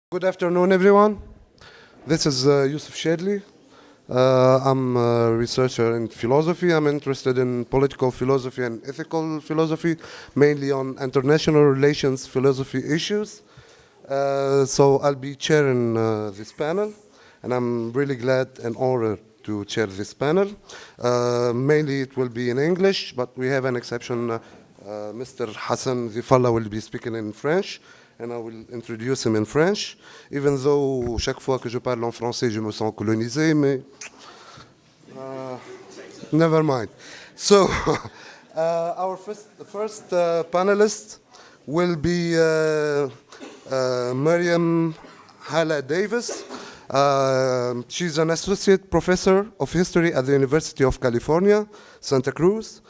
Good afternoon, everyone. This is Youssef Chedli. I'm a researcher in philosophy. I'm interested in political philosophy and ethical philosophy, mainly on international relations philosophy issues. So I'll be chairing this panel, and I'm really glad and honored to chair this panel. Mainly it will be in English, but we have an exception. Mr. Hassan Dhifallah will be speaking in French, and I will introduce him in French, even though chaque fois que je parle en français, je me sens colonisé, mais never mind. So, our first panelist will be Muriam Haleh Davis. She's an associate professor of history at the University of California, Santa Cruz,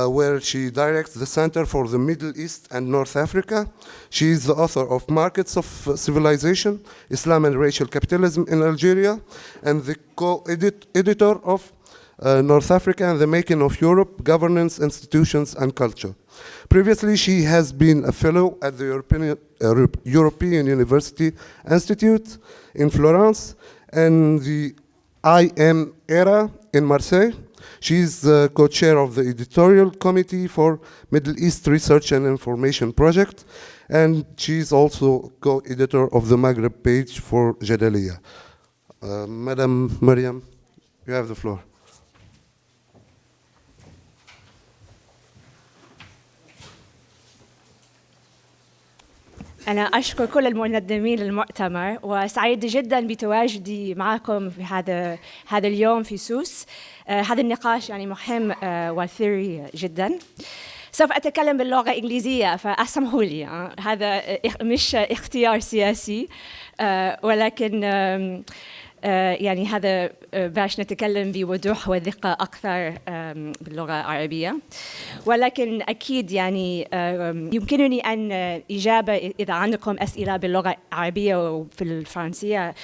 where she directs the Center for the Middle East and North Africa. She is the author of Markets of Civilization, Islam and Racial Capitalism in Algeria, and the co-editor of North Africa and the Making of Europe, Governance, Institutions, and Culture. Previously, she has been a fellow at the European University Institute in Florence and the IM ERA in Marseille. She's the co-chair of the editorial committee for Middle East Research and Information Project, and she's also co-editor of the Maghreb page for Jadaliya. Madam Muriam, you have the floor. أنا أشكر كل المنظمين للمؤتمر وسعيد جدا بتواجدي معكم في هذا اليوم في سوس. هذا النقاش يعني مهم وثري جدا. سوف أتكلم باللغة الإنجليزية فأسمحوا لي. هذا مش اختيار سياسي ولكن يعني هذا باش نتكلم بوضوح ودقة أكثر باللغة العربية، ولكن أكيد يعني يمكنني أن إجابة إذا عندكم أسئلة باللغة العربية وفي الفرنسية.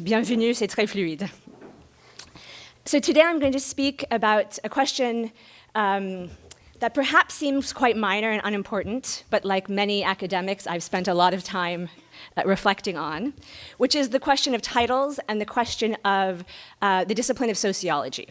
Bienvenue, c'est très fluide. So today I'm going to speak about a question that perhaps seems quite minor and unimportant, but like many academics, I've spent a lot of time reflecting on, which is the question of titles and the question of the discipline of sociology.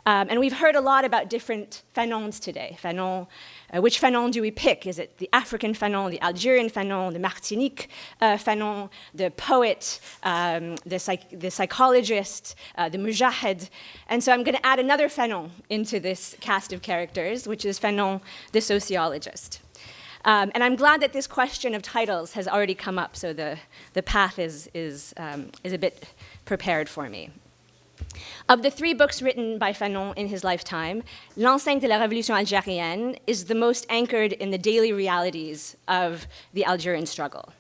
And we've heard a lot about different fanons today. Fanon, which fanon do we pick? Is it the African fanon, the Algerian fanon, the Martinique fanon, the poet, the psychologist, the mujahid? And so I'm going to add another fanon into this cast of characters, which is Fanon, the sociologist. And I'm glad that this question of titles has already come up, so the path is a bit prepared for me. Of the three books written by Fanon in his lifetime, L'Enseigne de la Révolution algérienne is the most anchored in the daily realities of the Algerian struggle.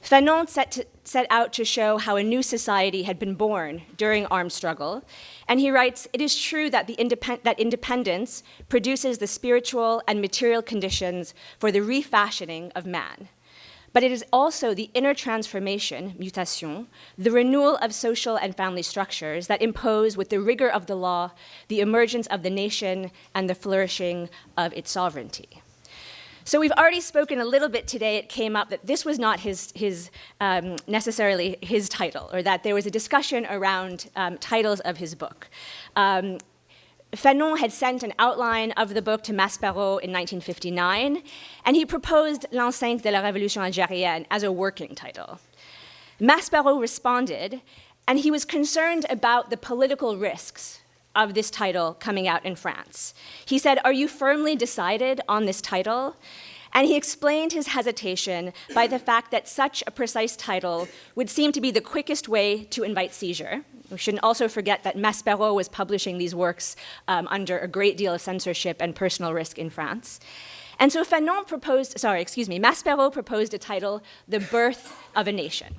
Fanon set out to show how a new society had been born during armed struggle, and he writes, "It is true that that independence produces the spiritual and material conditions for the refashioning of man. But it is also the inner transformation, mutation, the renewal of social and family structures that impose with the rigor of the law the emergence of the nation and the flourishing of its sovereignty." So we've already spoken a little bit today. It came up that this was not necessarily his title, or that there was a discussion around titles of his book. Fanon had sent an outline of the book to Maspero in 1959, and he proposed L'Enseigne de la Révolution algérienne as a working title. Maspero responded, and he was concerned about the political risks of this title coming out in France. He said, "Are you firmly decided on this title?" And he explained his hesitation by the fact that such a precise title would seem to be the quickest way to invite seizure. We shouldn't also forget that Maspero was publishing these works under a great deal of censorship and personal risk in France. And so Maspero proposed a title, The Birth of a Nation.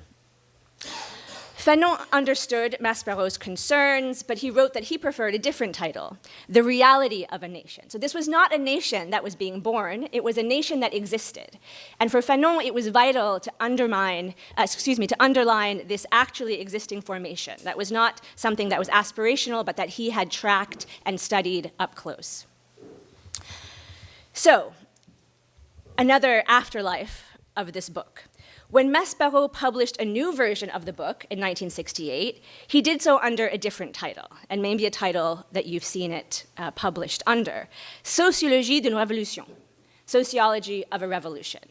Fanon understood Maspero's concerns, but he wrote that he preferred a different title, The Reality of a Nation. So this was not a nation that was being born, it was a nation that existed. And for Fanon, it was vital to underline this actually existing formation. That was not something that was aspirational, but that he had tracked and studied up close. So, another afterlife of this book. When Maspero published a new version of the book in 1968, he did so under a different title, and maybe a title that you've seen it published under, Sociologie d'une révolution, Sociology of a Revolution.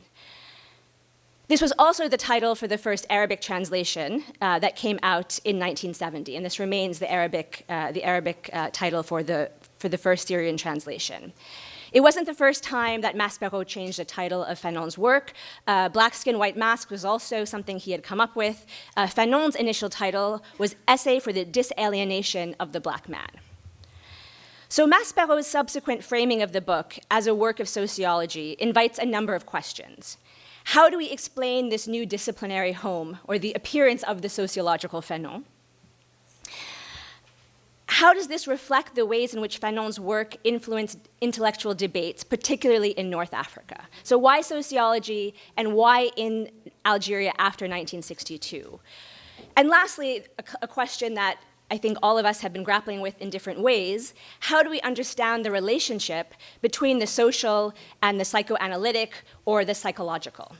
This was also the title for the first Arabic translation that came out in 1970, and this remains the Arabic title for the first Syrian translation. It wasn't the first time that Maspero changed the title of Fanon's work. Black Skin, White Mask was also something he had come up with. Fanon's initial title was Essay for the Disalienation of the Black Man. So Maspero's subsequent framing of the book as a work of sociology invites a number of questions. How do we explain this new disciplinary home, or the appearance of the sociological Fanon? How does this reflect the ways in which Fanon's work influenced intellectual debates, particularly in North Africa? So why sociology, and why in Algeria after 1962? And lastly, a question that I think all of us have been grappling with in different ways: how do we understand the relationship between the social and the psychoanalytic or the psychological?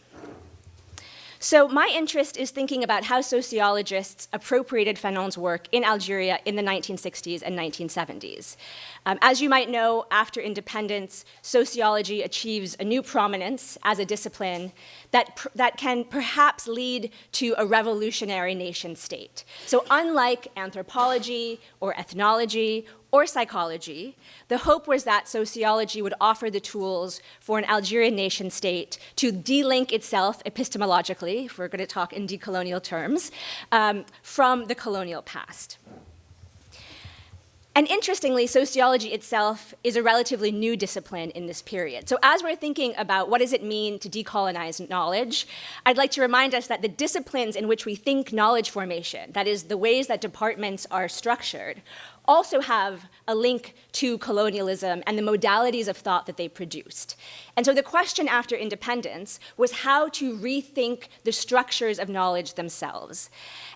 So my interest is thinking about how sociologists appropriated Fanon's work in Algeria in the 1960s and 1970s. As you might know, after independence, sociology achieves a new prominence as a discipline that can perhaps lead to a revolutionary nation state. So unlike anthropology or ethnology or psychology, the hope was that sociology would offer the tools for an Algerian nation state to de-link itself epistemologically, if we're going to talk in decolonial terms, from the colonial past. And interestingly, sociology itself is a relatively new discipline in this period. So as we're thinking about what does it mean to decolonize knowledge, I'd like to remind us that the disciplines in which we think knowledge formation, that is, the ways that departments are structured, also have a link to colonialism and the modalities of thought that they produced. And so the question after independence was how to rethink the structures of knowledge themselves.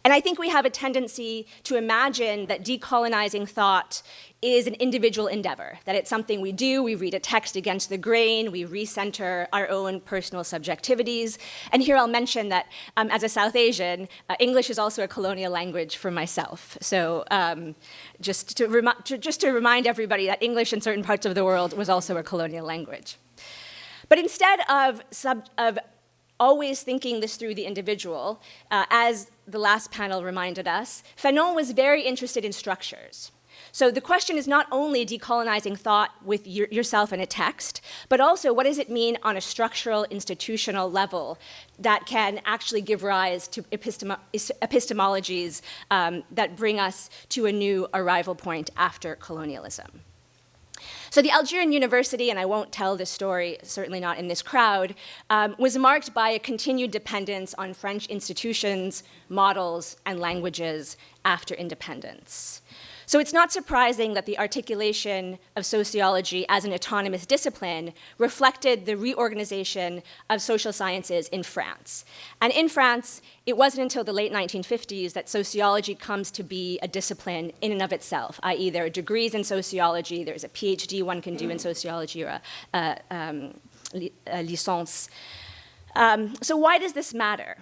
And I think we have a tendency to imagine that decolonizing thought is an individual endeavor, that it's something we do, we read a text against the grain, we recenter our own personal subjectivities. And here I'll mention that as a South Asian, English is also a colonial language for myself. So just to remind everybody that English in certain parts of the world was also a colonial language. But instead of always thinking this through the individual, as the last panel reminded us, Fanon was very interested in structures. So the question is not only decolonizing thought with yourself in a text, but also what does it mean on a structural, institutional level that can actually give rise to epistemologies that bring us to a new arrival point after colonialism. So the Algerian University, and I won't tell this story, certainly not in this crowd, was marked by a continued dependence on French institutions, models, and languages after independence. So it's not surprising that the articulation of sociology as an autonomous discipline reflected the reorganization of social sciences in France. And in France, it wasn't until the late 1950s that sociology comes to be a discipline in and of itself, i.e. there are degrees in sociology, there's a PhD one can do in sociology, or a licence. So why does this matter?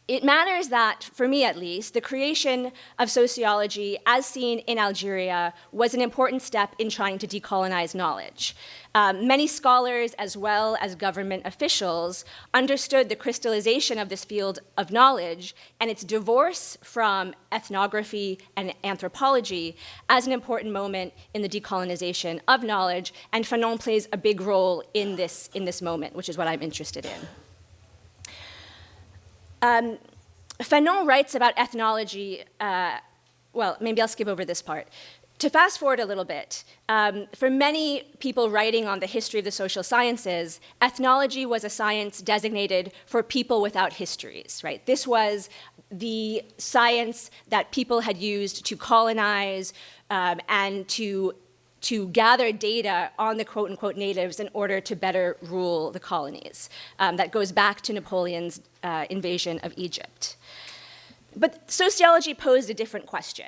It matters that, for me at least, the creation of sociology as seen in Algeria was an important step in trying to decolonize knowledge. Many scholars, as well as government officials, understood the crystallization of this field of knowledge and its divorce from ethnography and anthropology as an important moment in the decolonization of knowledge, and Fanon plays a big role in this moment, which is what I'm interested in. Fanon writes about ethnology, well, maybe I'll skip over this part. To fast forward a little bit, for many people writing on the history of the social sciences, ethnology was a science designated for people without histories, right? This was the science that people had used to colonize and to gather data on the quote-unquote natives in order to better rule the colonies. That goes back to Napoleon's invasion of Egypt. But sociology posed a different question.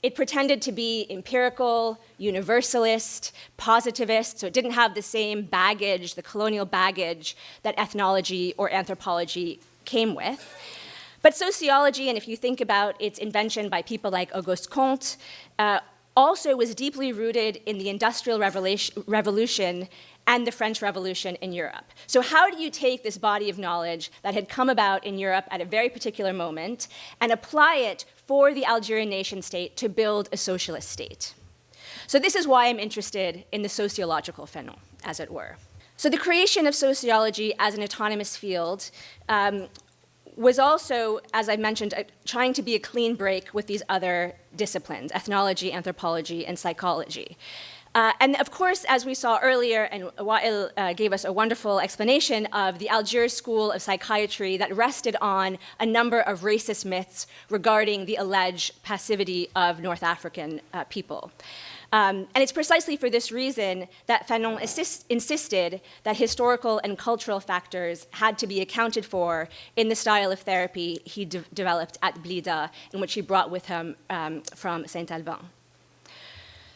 It pretended to be empirical, universalist, positivist, so it didn't have the same baggage, the colonial baggage, that ethnology or anthropology came with. But sociology, and if you think about its invention by people like Auguste Comte, also was deeply rooted in the Industrial Revolution and the French Revolution in Europe. So how do you take this body of knowledge that had come about in Europe at a very particular moment and apply it for the Algerian nation state to build a socialist state? So this is why I'm interested in the sociological Fanon, as it were. So the creation of sociology as an autonomous field was also, as I mentioned, trying to be a clean break with these other disciplines, ethnology, anthropology, and psychology. And of course, as we saw earlier, and Wael gave us a wonderful explanation of the Algiers School of Psychiatry that rested on a number of racist myths regarding the alleged passivity of North African people. And it's precisely for this reason that Fanon insisted that historical and cultural factors had to be accounted for in the style of therapy he developed at Blida, in which he brought with him from Saint-Alban.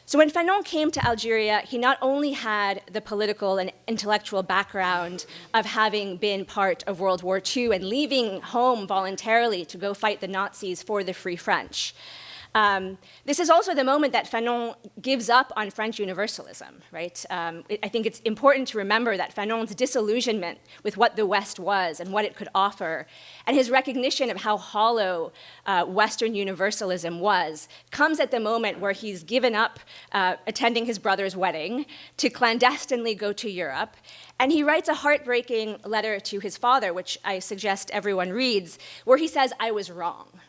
So when Fanon came to Algeria, he not only had the political and intellectual background of having been part of World War II and leaving home voluntarily to go fight the Nazis for the Free French. This is also the moment that Fanon gives up on French universalism, right? I think it's important to remember that Fanon's disillusionment with what the West was and what it could offer, and his recognition of how hollow Western universalism was, comes at the moment where he's given up attending his brother's wedding to clandestinely go to Europe. And he writes a heartbreaking letter to his father, which I suggest everyone reads, where he says, "I was wrong."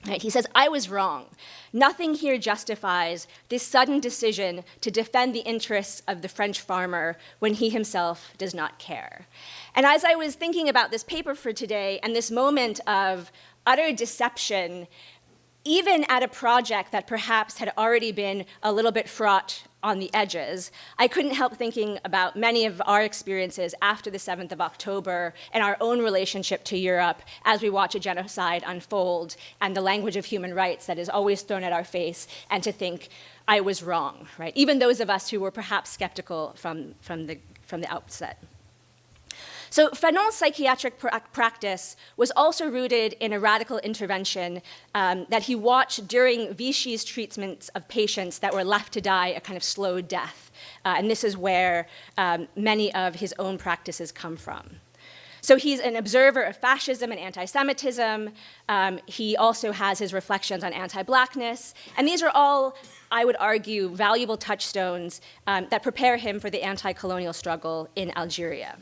Right? He says, "I was wrong. Nothing here justifies this sudden decision to defend the interests of the French farmer when he himself does not care." And as I was thinking about this paper for today and this moment of utter deception, even at a project that perhaps had already been a little bit fraught on the edges, I couldn't help thinking about many of our experiences after the 7th of October and our own relationship to Europe as we watch a genocide unfold and the language of human rights that is always thrown at our face, and to think, I was wrong, right? Even those of us who were perhaps skeptical from the outset. So Fanon's psychiatric practice was also rooted in a radical intervention that he watched during Vichy's treatments of patients that were left to die a kind of slow death. And this is where many of his own practices come from. So he's an observer of fascism and anti-Semitism. He also has his reflections on anti-Blackness. And these are all, I would argue, valuable touchstones that prepare him for the anti-colonial struggle in Algeria.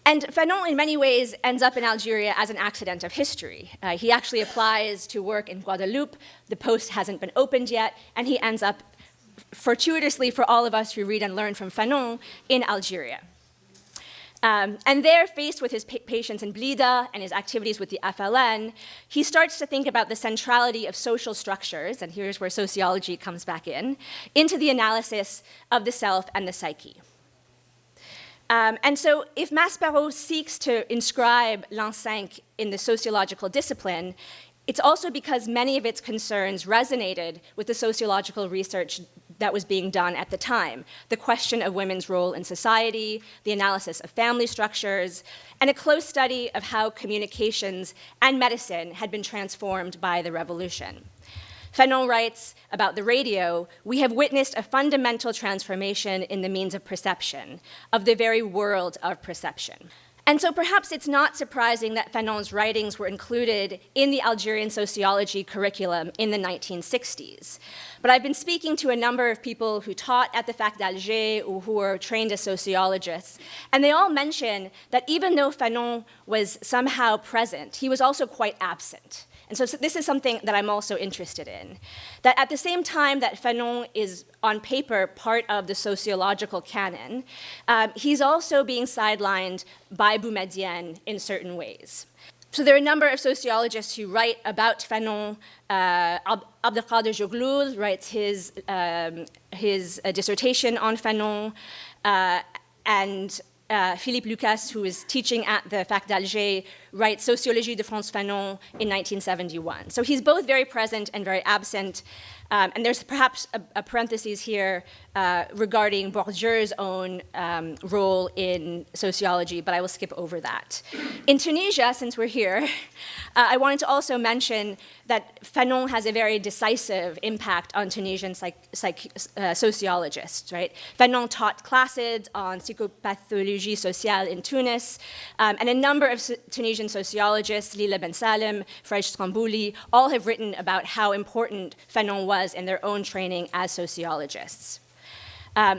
And Fanon, in many ways, ends up in Algeria as an accident of history. He actually applies to work in Guadeloupe. The post hasn't been opened yet, and he ends up, fortuitously for all of us who read and learn from Fanon, in Algeria. And there, faced with his patients in Blida and his activities with the FLN, he starts to think about the centrality of social structures, and here's where sociology comes back in, into the analysis of the self and the psyche. And so if Maspero seeks to inscribe l'an 5 in the sociological discipline, it's also because many of its concerns resonated with the sociological research that was being done at the time, the question of women's role in society, the analysis of family structures, and a close study of how communications and medicine had been transformed by the revolution. Fanon writes about the radio, "We have witnessed a fundamental transformation in the means of perception, of the very world of perception." And so perhaps it's not surprising that Fanon's writings were included in the Algerian sociology curriculum in the 1960s. But I've been speaking to a number of people who taught at the Fac d'Alger or who were trained as sociologists, and they all mention that even though Fanon was somehow present, he was also quite absent. And so this is something that I'm also interested in, that at the same time that Fanon is, on paper, part of the sociological canon, he's also being sidelined by Boumedienne in certain ways. So there are a number of sociologists who write about Fanon. Abdelkader Jogloul writes his dissertation on Fanon, and Philippe Lucas, who is teaching at the Fac d'Alger, writes Sociologie de Frantz Fanon in 1971. So he's both very present and very absent. And there's perhaps a parenthesis here regarding Bourdieu's own role in sociology, but I will skip over that. In Tunisia, since we're here, I wanted to also mention that Fanon has a very decisive impact on Tunisian sociologists, right? Fanon taught classes on psychopathologie sociale in Tunis, and a number of Tunisian sociologists, Lila Ben Salem, Frej Stromboli, all have written about how important Fanon was in their own training as sociologists.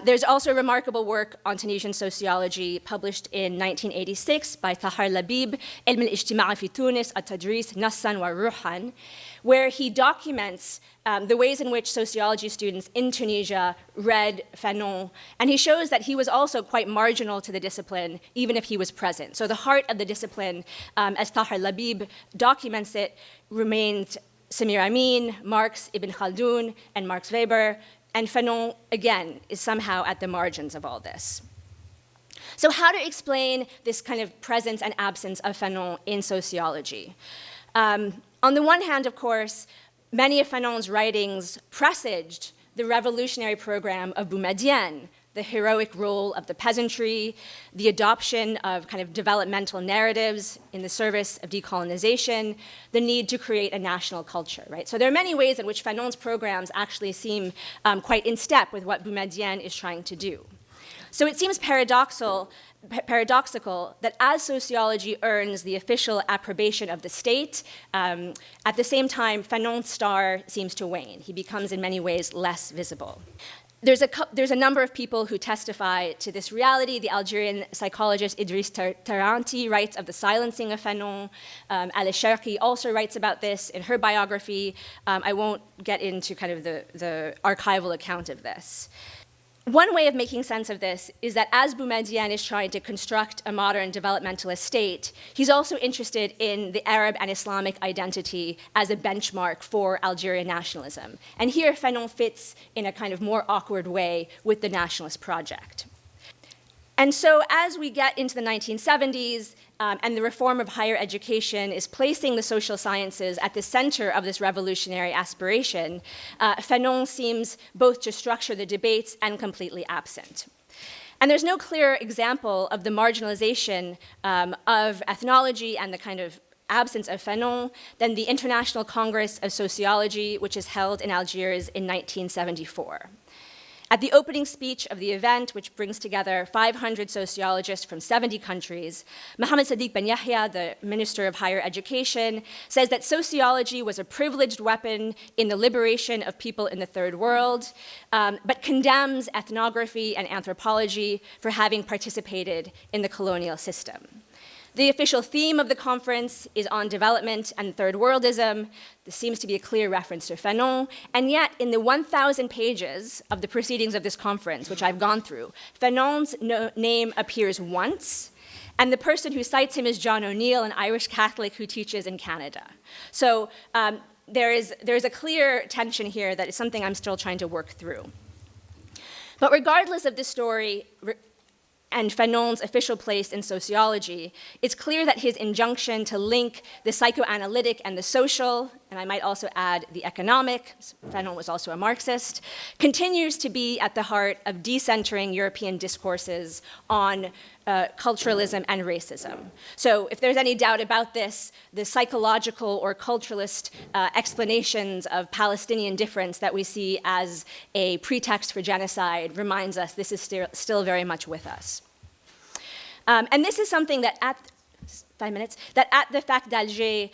There's also remarkable work on Tunisian sociology published in 1986 by Tahar Labib, علم الاجتماع في تونس التدريس نصاً وروحاً, where he documents the ways in which sociology students in Tunisia read Fanon, and he shows that he was also quite marginal to the discipline, even if he was present. So the heart of the discipline, as Tahar Labib documents it, remained Samir Amin, Marx, Ibn Khaldun, and Max Weber, and Fanon, again, is somehow at the margins of all this. So how to explain this kind of presence and absence of Fanon in sociology? On the one hand, of course, many of Fanon's writings presaged the revolutionary program of Boumediene, the heroic role of the peasantry, the adoption of kind of developmental narratives in the service of decolonization, the need to create a national culture, right? So there are many ways in which Fanon's programs actually seem quite in step with what Boumediene is trying to do. So it seems paradoxical that as sociology earns the official approbation of the state, at the same time, Fanon's star seems to wane. He becomes in many ways less visible. There's a number of people who testify to this reality. The Algerian psychologist Idriss Taranti writes of the silencing of Fanon. Haleh Sharqi also writes about this in her biography. I won't get into kind of the archival account of this. One way of making sense of this is that as Boumediene is trying to construct a modern developmentalist state, he's also interested in the Arab and Islamic identity as a benchmark for Algerian nationalism. And here Fanon fits in a kind of more awkward way with the nationalist project. And so as we get into the 1970s, and the reform of higher education is placing the social sciences at the center of this revolutionary aspiration, Fanon seems both to structure the debates and completely absent. And there's no clearer example of the marginalization of ethnology and the kind of absence of Fanon than the International Congress of Sociology, which is held in Algiers in 1974. At the opening speech of the event, which brings together 500 sociologists from 70 countries, Mohammed Sadiq Ben Yahya, the Minister of Higher Education, says that sociology was a privileged weapon in the liberation of people in the Third World, but condemns ethnography and anthropology for having participated in the colonial system. The official theme of the conference is on development and third worldism. This seems to be a clear reference to Fanon, and yet in the 1,000 pages of the proceedings of this conference, which I've gone through, Fanon's name appears once, and the person who cites him is John O'Neill, an Irish Catholic who teaches in Canada. So there is a clear tension here that is something I'm still trying to work through. But regardless of this story, and Fanon's official place in sociology, it's clear that his injunction to link the psychoanalytic and the social, and I might also add the economic, Fanon was also a Marxist, continues to be at the heart of decentering European discourses on culturalism and racism. So if there's any doubt about this, the psychological or culturalist explanations of Palestinian difference that we see as a pretext for genocide reminds us this is still very much with us. And this is something that at the Fac d'Alger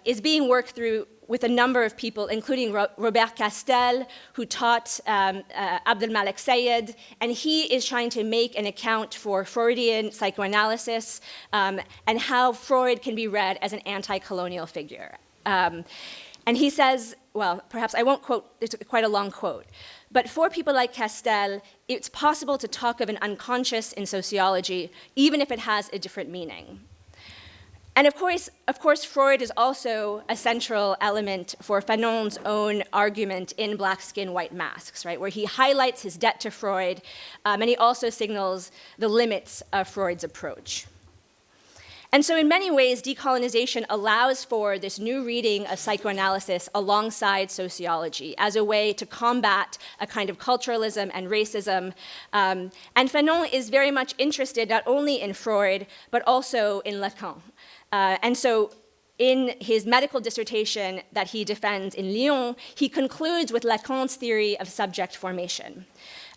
is being worked through with a number of people, including Robert Castel, who taught Abdelmalek Sayed, and he is trying to make an account for Freudian psychoanalysis and how Freud can be read as an anti-colonial figure. And he says, well, perhaps I won't quote, it's quite a long quote, but for people like Castel, it's possible to talk of an unconscious in sociology, even if it has a different meaning. And of course, Freud is also a central element for Fanon's own argument in Black Skin, White Masks, right, where he highlights his debt to Freud, and he also signals the limits of Freud's approach. And so in many ways, decolonization allows for this new reading of psychoanalysis alongside sociology as a way to combat a kind of culturalism and racism. And Fanon is very much interested not only in Freud, but also in Lacan. And so in his medical dissertation that he defends in Lyon, he concludes with Lacan's theory of subject formation.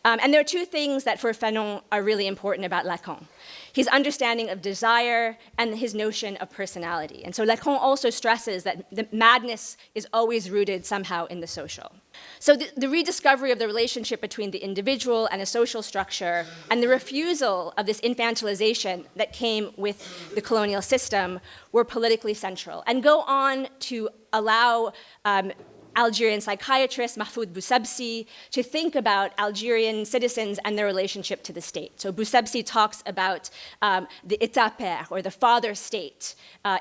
And there are two things that for Fanon are really important about Lacan: his understanding of desire and his notion of personality. And so Lacan also stresses that the madness is always rooted somehow in the social. So the rediscovery of the relationship between the individual and a social structure and the refusal of this infantilization that came with the colonial system were politically central and go on to allow Algerian psychiatrist Mahfoud Boussabsi to think about Algerian citizens and their relationship to the state. So Boussabsi talks about the état père, or the father state,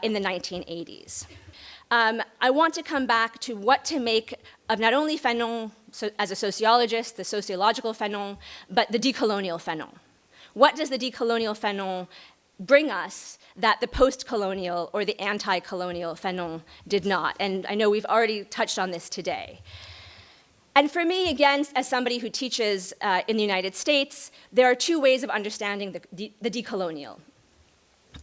in the 1980s. I want to come back to what to make of not only Fanon as a sociologist, the sociological Fanon, but the decolonial Fanon. What does the decolonial Fanon bring us that the post-colonial or the anti-colonial Fanon did not? And I know we've already touched on this today. And for me, again, as somebody who teaches in the United States, there are two ways of understanding the decolonial.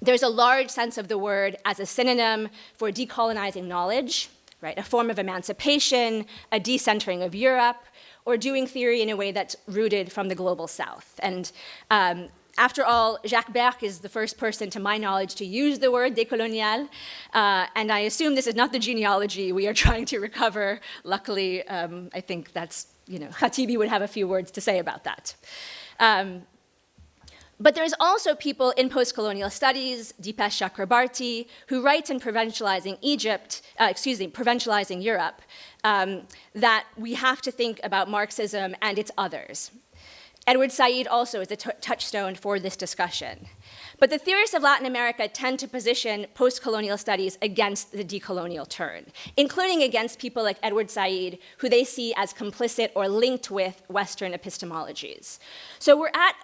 There's a large sense of the word as a synonym for decolonizing knowledge, right? A form of emancipation, a decentering of Europe, or doing theory in a way that's rooted from the global south. And after all, Jacques Berck is the first person, to my knowledge, to use the word décolonial, and I assume this is not the genealogy we are trying to recover. Luckily, I think that's, Khatibi would have a few words to say about that. But there's also people in post-colonial studies, Dipesh Chakrabarti, who writes in Provincializing Europe, that we have to think about Marxism and its others. Edward Said also is a touchstone for this discussion. But the theorists of Latin America tend to position post-colonial studies against the decolonial turn, including against people like Edward Said, who they see as complicit or linked with Western epistemologies. So we're at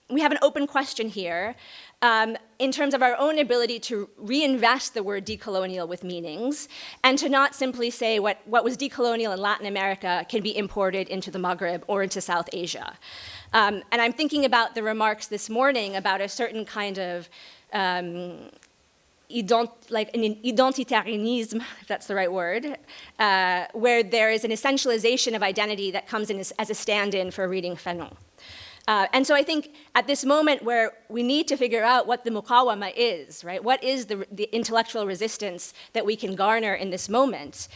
we have an open question here in terms of our own ability to reinvest the word decolonial with meanings and to not simply say what was decolonial in Latin America can be imported into the Maghreb or into South Asia. And I'm thinking about the remarks this morning about a certain kind of like an identitarianism, if that's the right word, where there is an essentialization of identity that comes in as a stand-in for reading Fanon. And so I think at this moment where we need to figure out what the muqawama is, right? What is the intellectual resistance that we can garner in this moment?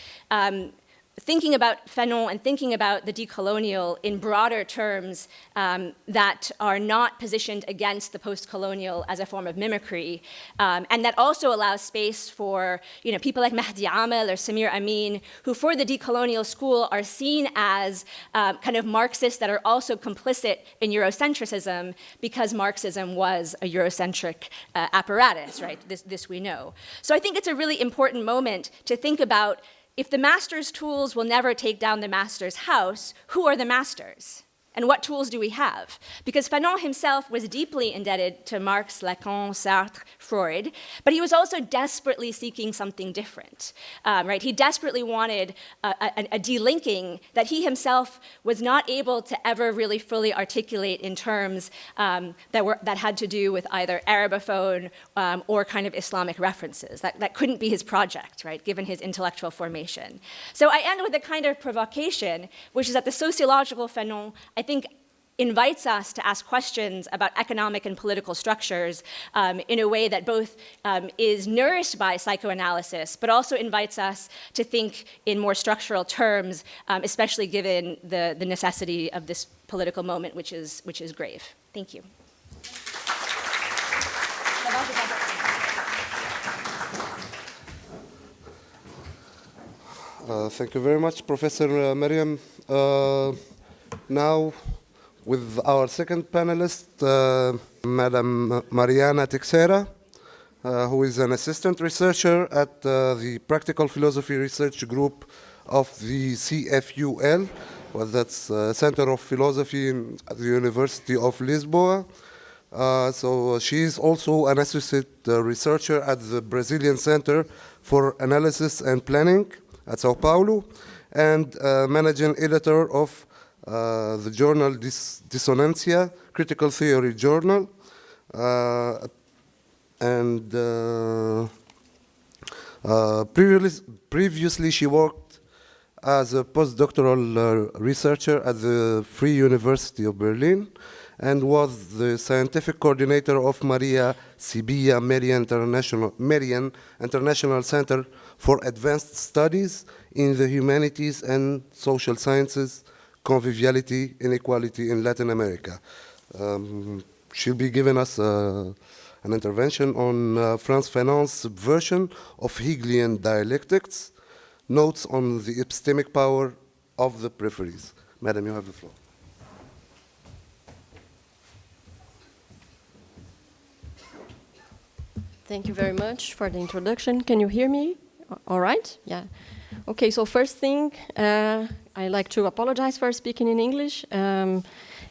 Thinking about Fanon and thinking about the decolonial in broader terms that are not positioned against the post-colonial as a form of mimicry, and that also allows space for people like Mahdi Amel or Samir Amin, who for the decolonial school are seen as kind of Marxists that are also complicit in Eurocentrism because Marxism was a Eurocentric apparatus, right? This we know. So I think it's a really important moment to think about, if the master's tools will never take down the master's house, who are the masters? And what tools do we have? Because Fanon himself was deeply indebted to Marx, Lacan, Sartre, Freud, but he was also desperately seeking something different, right? He desperately wanted a delinking that he himself was not able to ever really fully articulate in terms that had to do with either Arabophone or kind of Islamic references. That couldn't be his project, right, given his intellectual formation. So I end with a kind of provocation, which is that the sociological Fanon, I think, invites us to ask questions about economic and political structures in a way that both is nourished by psychoanalysis, but also invites us to think in more structural terms, especially given the necessity of this political moment, which is grave. Thank you. Thank you very much, Professor Muriam. Now, with our second panelist, Madam Mariana Teixeira, who is an assistant researcher at the Practical Philosophy Research Group of the CFUL, well, that's Center of Philosophy at the University of Lisboa. So she is also an associate researcher at the Brazilian Center for Analysis and Planning at Sao Paulo, and managing editor of the journal Dissonância, critical theory journal. Previously she worked as a postdoctoral researcher at the Free University of Berlin, and was the scientific coordinator of Maria Sibilla Merian International Center for Advanced Studies in the Humanities and Social Sciences, Conviviality, Inequality in Latin America. She'll be giving us an intervention on Frantz Fanon's subversion of Hegelian dialectics, notes on the epistemic power of the peripheries. Madam, you have the floor. Thank you very much for the introduction. Can you hear me? All right? Yeah. Okay, so first thing, I'd like to apologize for speaking in English.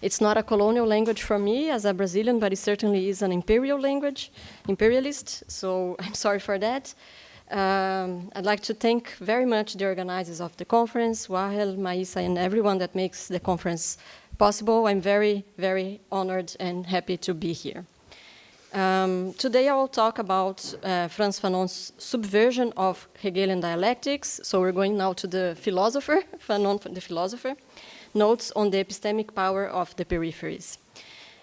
It's not a colonial language for me as a Brazilian, but it certainly is an imperial language, imperialist, so I'm sorry for that. I'd like to thank very much the organizers of the conference, Wahel, Maisa, and everyone that makes the conference possible. I'm very, very honored and happy to be here. Today I will talk about Frantz Fanon's subversion of Hegelian dialectics. So we're going now to the philosopher, Fanon the philosopher, notes on the epistemic power of the peripheries.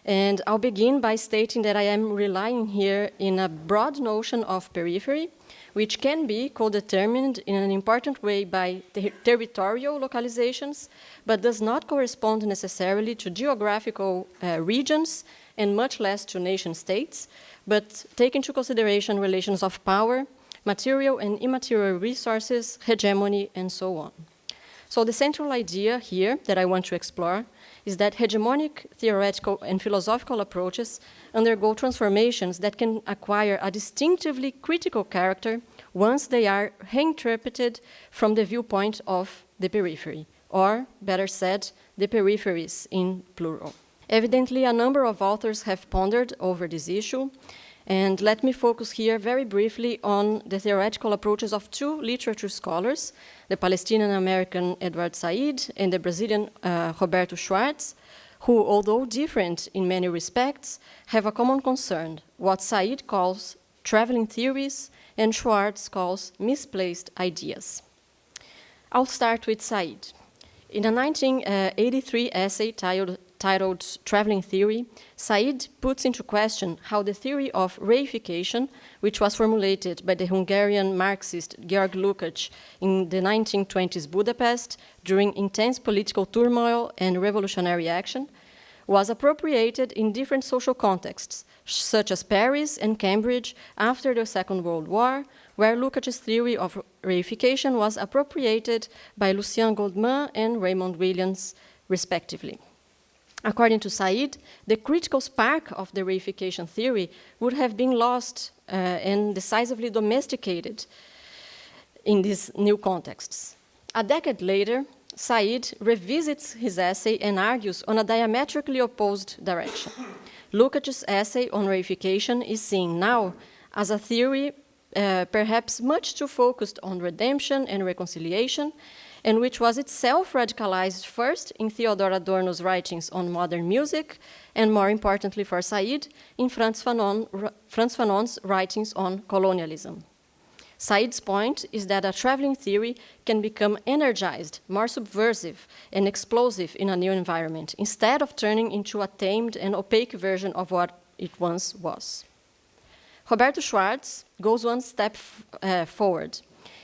And I'll begin by stating that I am relying here in a broad notion of periphery, which can be co-determined in an important way by territorial localizations, but does not correspond necessarily to geographical regions, and much less to nation states, but take into consideration relations of power, material and immaterial resources, hegemony, and so on. So the central idea here that I want to explore is that hegemonic theoretical and philosophical approaches undergo transformations that can acquire a distinctively critical character once they are reinterpreted from the viewpoint of the periphery, or better said, the peripheries in plural. Evidently, a number of authors have pondered over this issue, and let me focus here very briefly on the theoretical approaches of two literature scholars, the Palestinian-American Edward Said and the Brazilian Roberto Schwartz, who, although different in many respects, have a common concern, what Said calls traveling theories and Schwartz calls misplaced ideas. I'll start with Said. In a 1983 essay titled Traveling Theory, Said puts into question how the theory of reification, which was formulated by the Hungarian Marxist Georg Lukács in the 1920s Budapest during intense political turmoil and revolutionary action, was appropriated in different social contexts, such as Paris and Cambridge after the Second World War, where Lukács' theory of reification was appropriated by Lucien Goldman and Raymond Williams, respectively. According to Said, the critical spark of the reification theory would have been lost and decisively domesticated in these new contexts. A decade later, Said revisits his essay and argues on a diametrically opposed direction. Lukács' essay on reification is seen now as a theory perhaps much too focused on redemption and reconciliation, and which was itself radicalized first in Theodor Adorno's writings on modern music, and more importantly for Said, in Frantz Fanon's writings on colonialism. Said's point is that a traveling theory can become energized, more subversive, and explosive in a new environment, instead of turning into a tamed and opaque version of what it once was. Roberto Schwartz goes one step forward.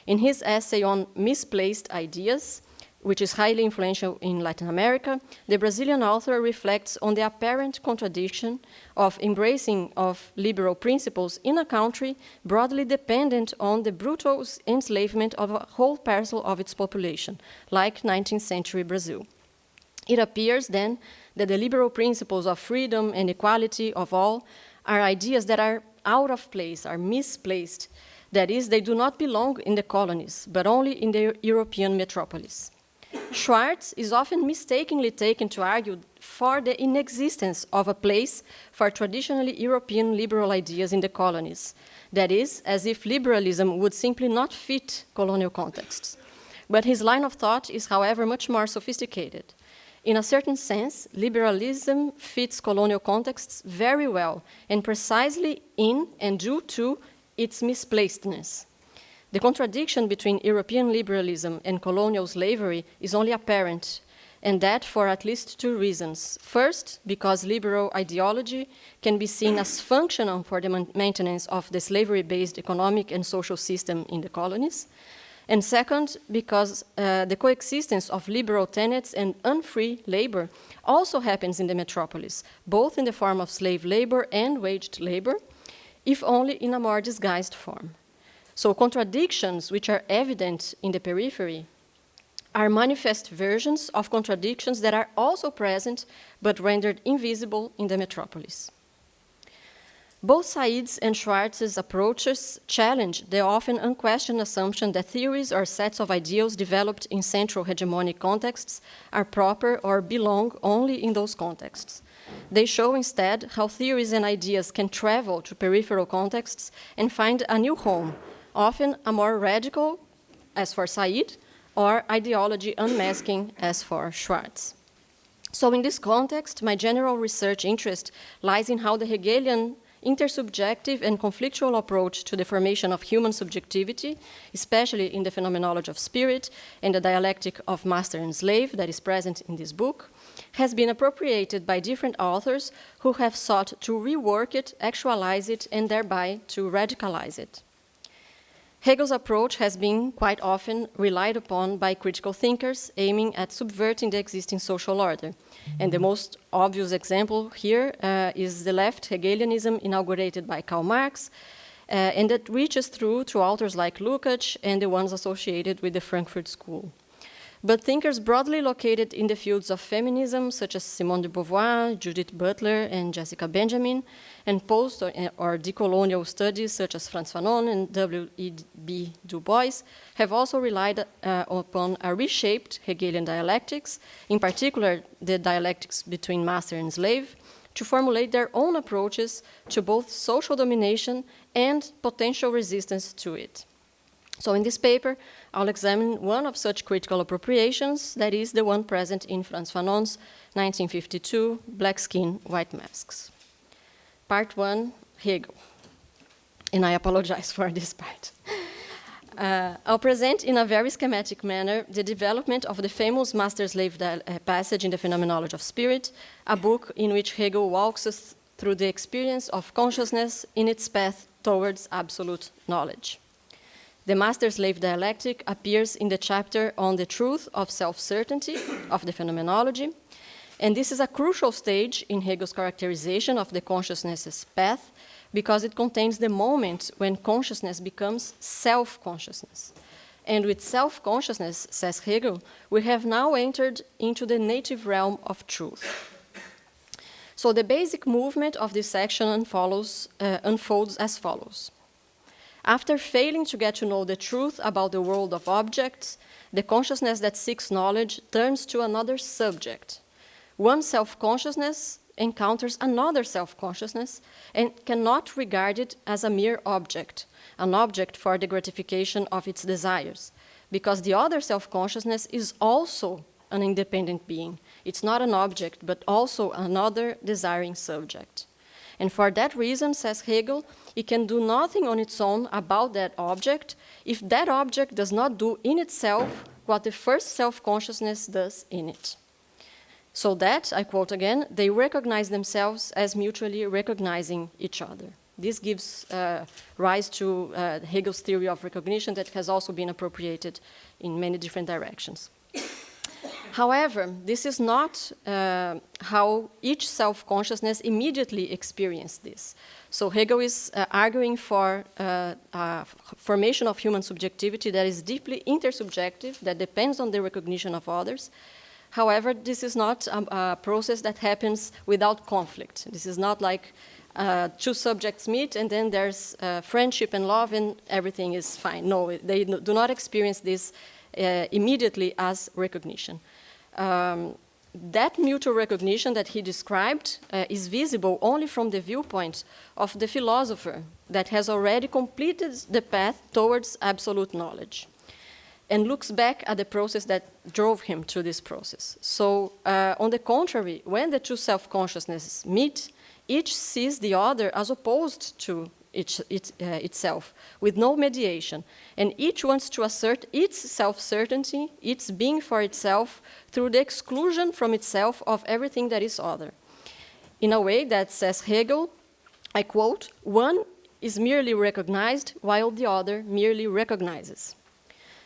In his essay on misplaced ideas, which is highly influential in Latin America, the Brazilian author reflects on the apparent contradiction of embracing of liberal principles in a country broadly dependent on the brutal enslavement of a whole parcel of its population, like 19th century Brazil. It appears then that the liberal principles of freedom and equality of all are ideas that are out of place, are misplaced. That is, they do not belong in the colonies, but only in the European metropolis. Schwartz is often mistakenly taken to argue for the inexistence of a place for traditionally European liberal ideas in the colonies. That is, as if liberalism would simply not fit colonial contexts. But his line of thought is, however, much more sophisticated. In a certain sense, liberalism fits colonial contexts very well, and precisely in and due to its misplacedness. The contradiction between European liberalism and colonial slavery is only apparent, and that for at least two reasons. First, because liberal ideology can be seen as functional for the maintenance of the slavery-based economic and social system in the colonies. And second, because the coexistence of liberal tenets and unfree labor also happens in the metropolis, both in the form of slave labor and waged labor, if only in a more disguised form. So contradictions which are evident in the periphery are manifest versions of contradictions that are also present but rendered invisible in the metropolis. Both Said's and Schwartz's approaches challenge the often unquestioned assumption that theories or sets of ideals developed in central hegemonic contexts are proper or belong only in those contexts. They show instead how theories and ideas can travel to peripheral contexts and find a new home, often a more radical, as for Said, or ideology unmasking, as for Schwartz. So in this context, my general research interest lies in how the Hegelian intersubjective and conflictual approach to the formation of human subjectivity, especially in the phenomenology of spirit and the dialectic of master and slave that is present in this book, has been appropriated by different authors who have sought to rework it, actualize it, and thereby to radicalize it. Hegel's approach has been quite often relied upon by critical thinkers aiming at subverting the existing social order. And the most obvious example here is the left Hegelianism inaugurated by Karl Marx, and that reaches through to authors like Lukács and the ones associated with the Frankfurt School. But thinkers broadly located in the fields of feminism, such as Simone de Beauvoir, Judith Butler, and Jessica Benjamin, and post- or decolonial studies such as Frantz Fanon and W.E.B. Du Bois, have also relied upon a reshaped Hegelian dialectics, in particular the dialectics between master and slave, to formulate their own approaches to both social domination and potential resistance to it. So in this paper, I'll examine one of such critical appropriations, that is the one present in Frantz Fanon's 1952 Black Skin, White Masks. Part 1, Hegel. And I apologize for this part. I'll present in a very schematic manner the development of the famous master-slave passage in the Phenomenology of Spirit, a book in which Hegel walks us through the experience of consciousness in its path towards absolute knowledge. The master-slave dialectic appears in the chapter on the truth of self-certainty of the phenomenology, and this is a crucial stage in Hegel's characterization of the consciousness's path because it contains the moment when consciousness becomes self-consciousness. And with self-consciousness, says Hegel, we have now entered into the native realm of truth. So the basic movement of this section unfolds as follows. After failing to get to know the truth about the world of objects, the consciousness that seeks knowledge turns to another subject. One self-consciousness encounters another self-consciousness and cannot regard it as a mere object, an object for the gratification of its desires, because the other self-consciousness is also an independent being. It's not an object, but also another desiring subject. And for that reason, says Hegel, it can do nothing on its own about that object if that object does not do in itself what the first self-consciousness does in it. So that, I quote again, they recognize themselves as mutually recognizing each other. This gives rise to Hegel's theory of recognition that has also been appropriated in many different directions. However, this is not how each self-consciousness immediately experienced this. So Hegel is arguing for formation of human subjectivity that is deeply intersubjective, that depends on the recognition of others. However, this is not a process that happens without conflict. This is not like two subjects meet and then there's friendship and love and everything is fine. No, they do not experience this immediately as recognition. That mutual recognition that he described is visible only from the viewpoint of the philosopher that has already completed the path towards absolute knowledge and looks back at the process that drove him to this process. So, on the contrary, when the two self-consciousnesses meet, each sees the other as opposed to itself, with no mediation, and each wants to assert its self-certainty, its being for itself, through the exclusion from itself of everything that is other. In a way that, says Hegel, I quote, "One is merely recognized while the other merely recognizes."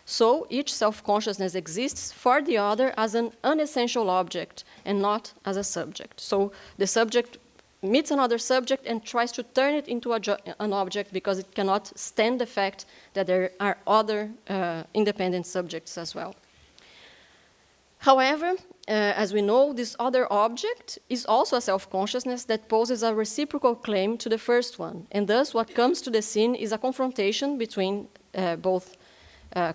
So each self-consciousness exists for the other as an unessential object and not as a subject. So the subject meets another subject and tries to turn it into an object because it cannot stand the fact that there are other independent subjects as well. However, as we know, this other object is also a self-consciousness that poses a reciprocal claim to the first one, and thus what comes to the scene is a confrontation between both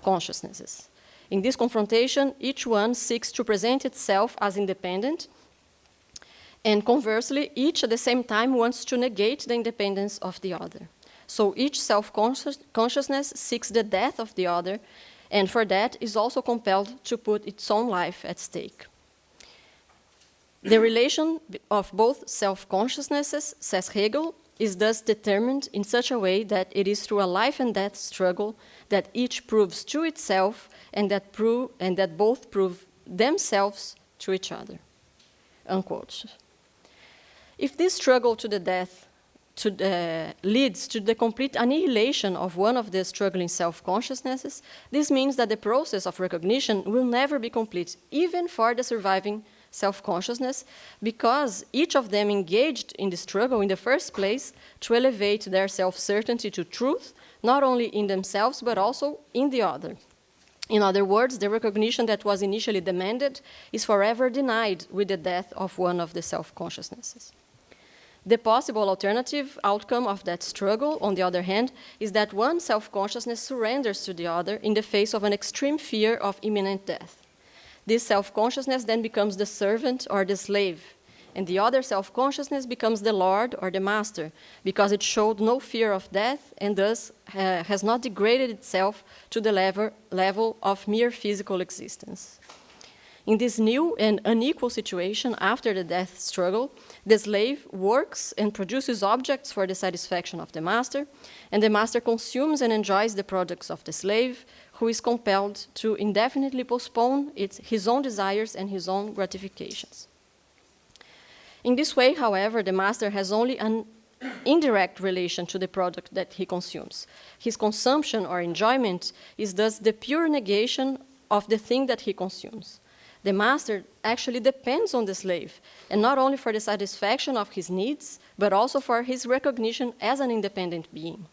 consciousnesses. In this confrontation, each one seeks to present itself as independent, and conversely, each at the same time wants to negate the independence of the other. So each self-consciousness seeks the death of the other, and for that is also compelled to put its own life at stake. The relation of both self-consciousnesses, says Hegel, is thus determined in such a way that it is through a life and death struggle that each proves to itself and that both prove themselves to each other. Unquote. If this struggle to the death leads to the complete annihilation of one of the struggling self-consciousnesses, this means that the process of recognition will never be complete, even for the surviving self-consciousness, because each of them engaged in the struggle in the first place to elevate their self-certainty to truth, not only in themselves, but also in the other. In other words, the recognition that was initially demanded is forever denied with the death of one of the self-consciousnesses. The possible alternative outcome of that struggle, on the other hand, is that one self-consciousness surrenders to the other in the face of an extreme fear of imminent death. This self-consciousness then becomes the servant or the slave, and the other self-consciousness becomes the lord or the master, because it showed no fear of death and thus has not degraded itself to the level of mere physical existence. In this new and unequal situation after the death struggle, the slave works and produces objects for the satisfaction of the master, and the master consumes and enjoys the products of the slave, who is compelled to indefinitely postpone his own desires and his own gratifications. In this way, however, the master has only an indirect relation to the product that he consumes. His consumption or enjoyment is thus the pure negation of the thing that he consumes. The master actually depends on the slave, and not only for the satisfaction of his needs, but also for his recognition as an independent being.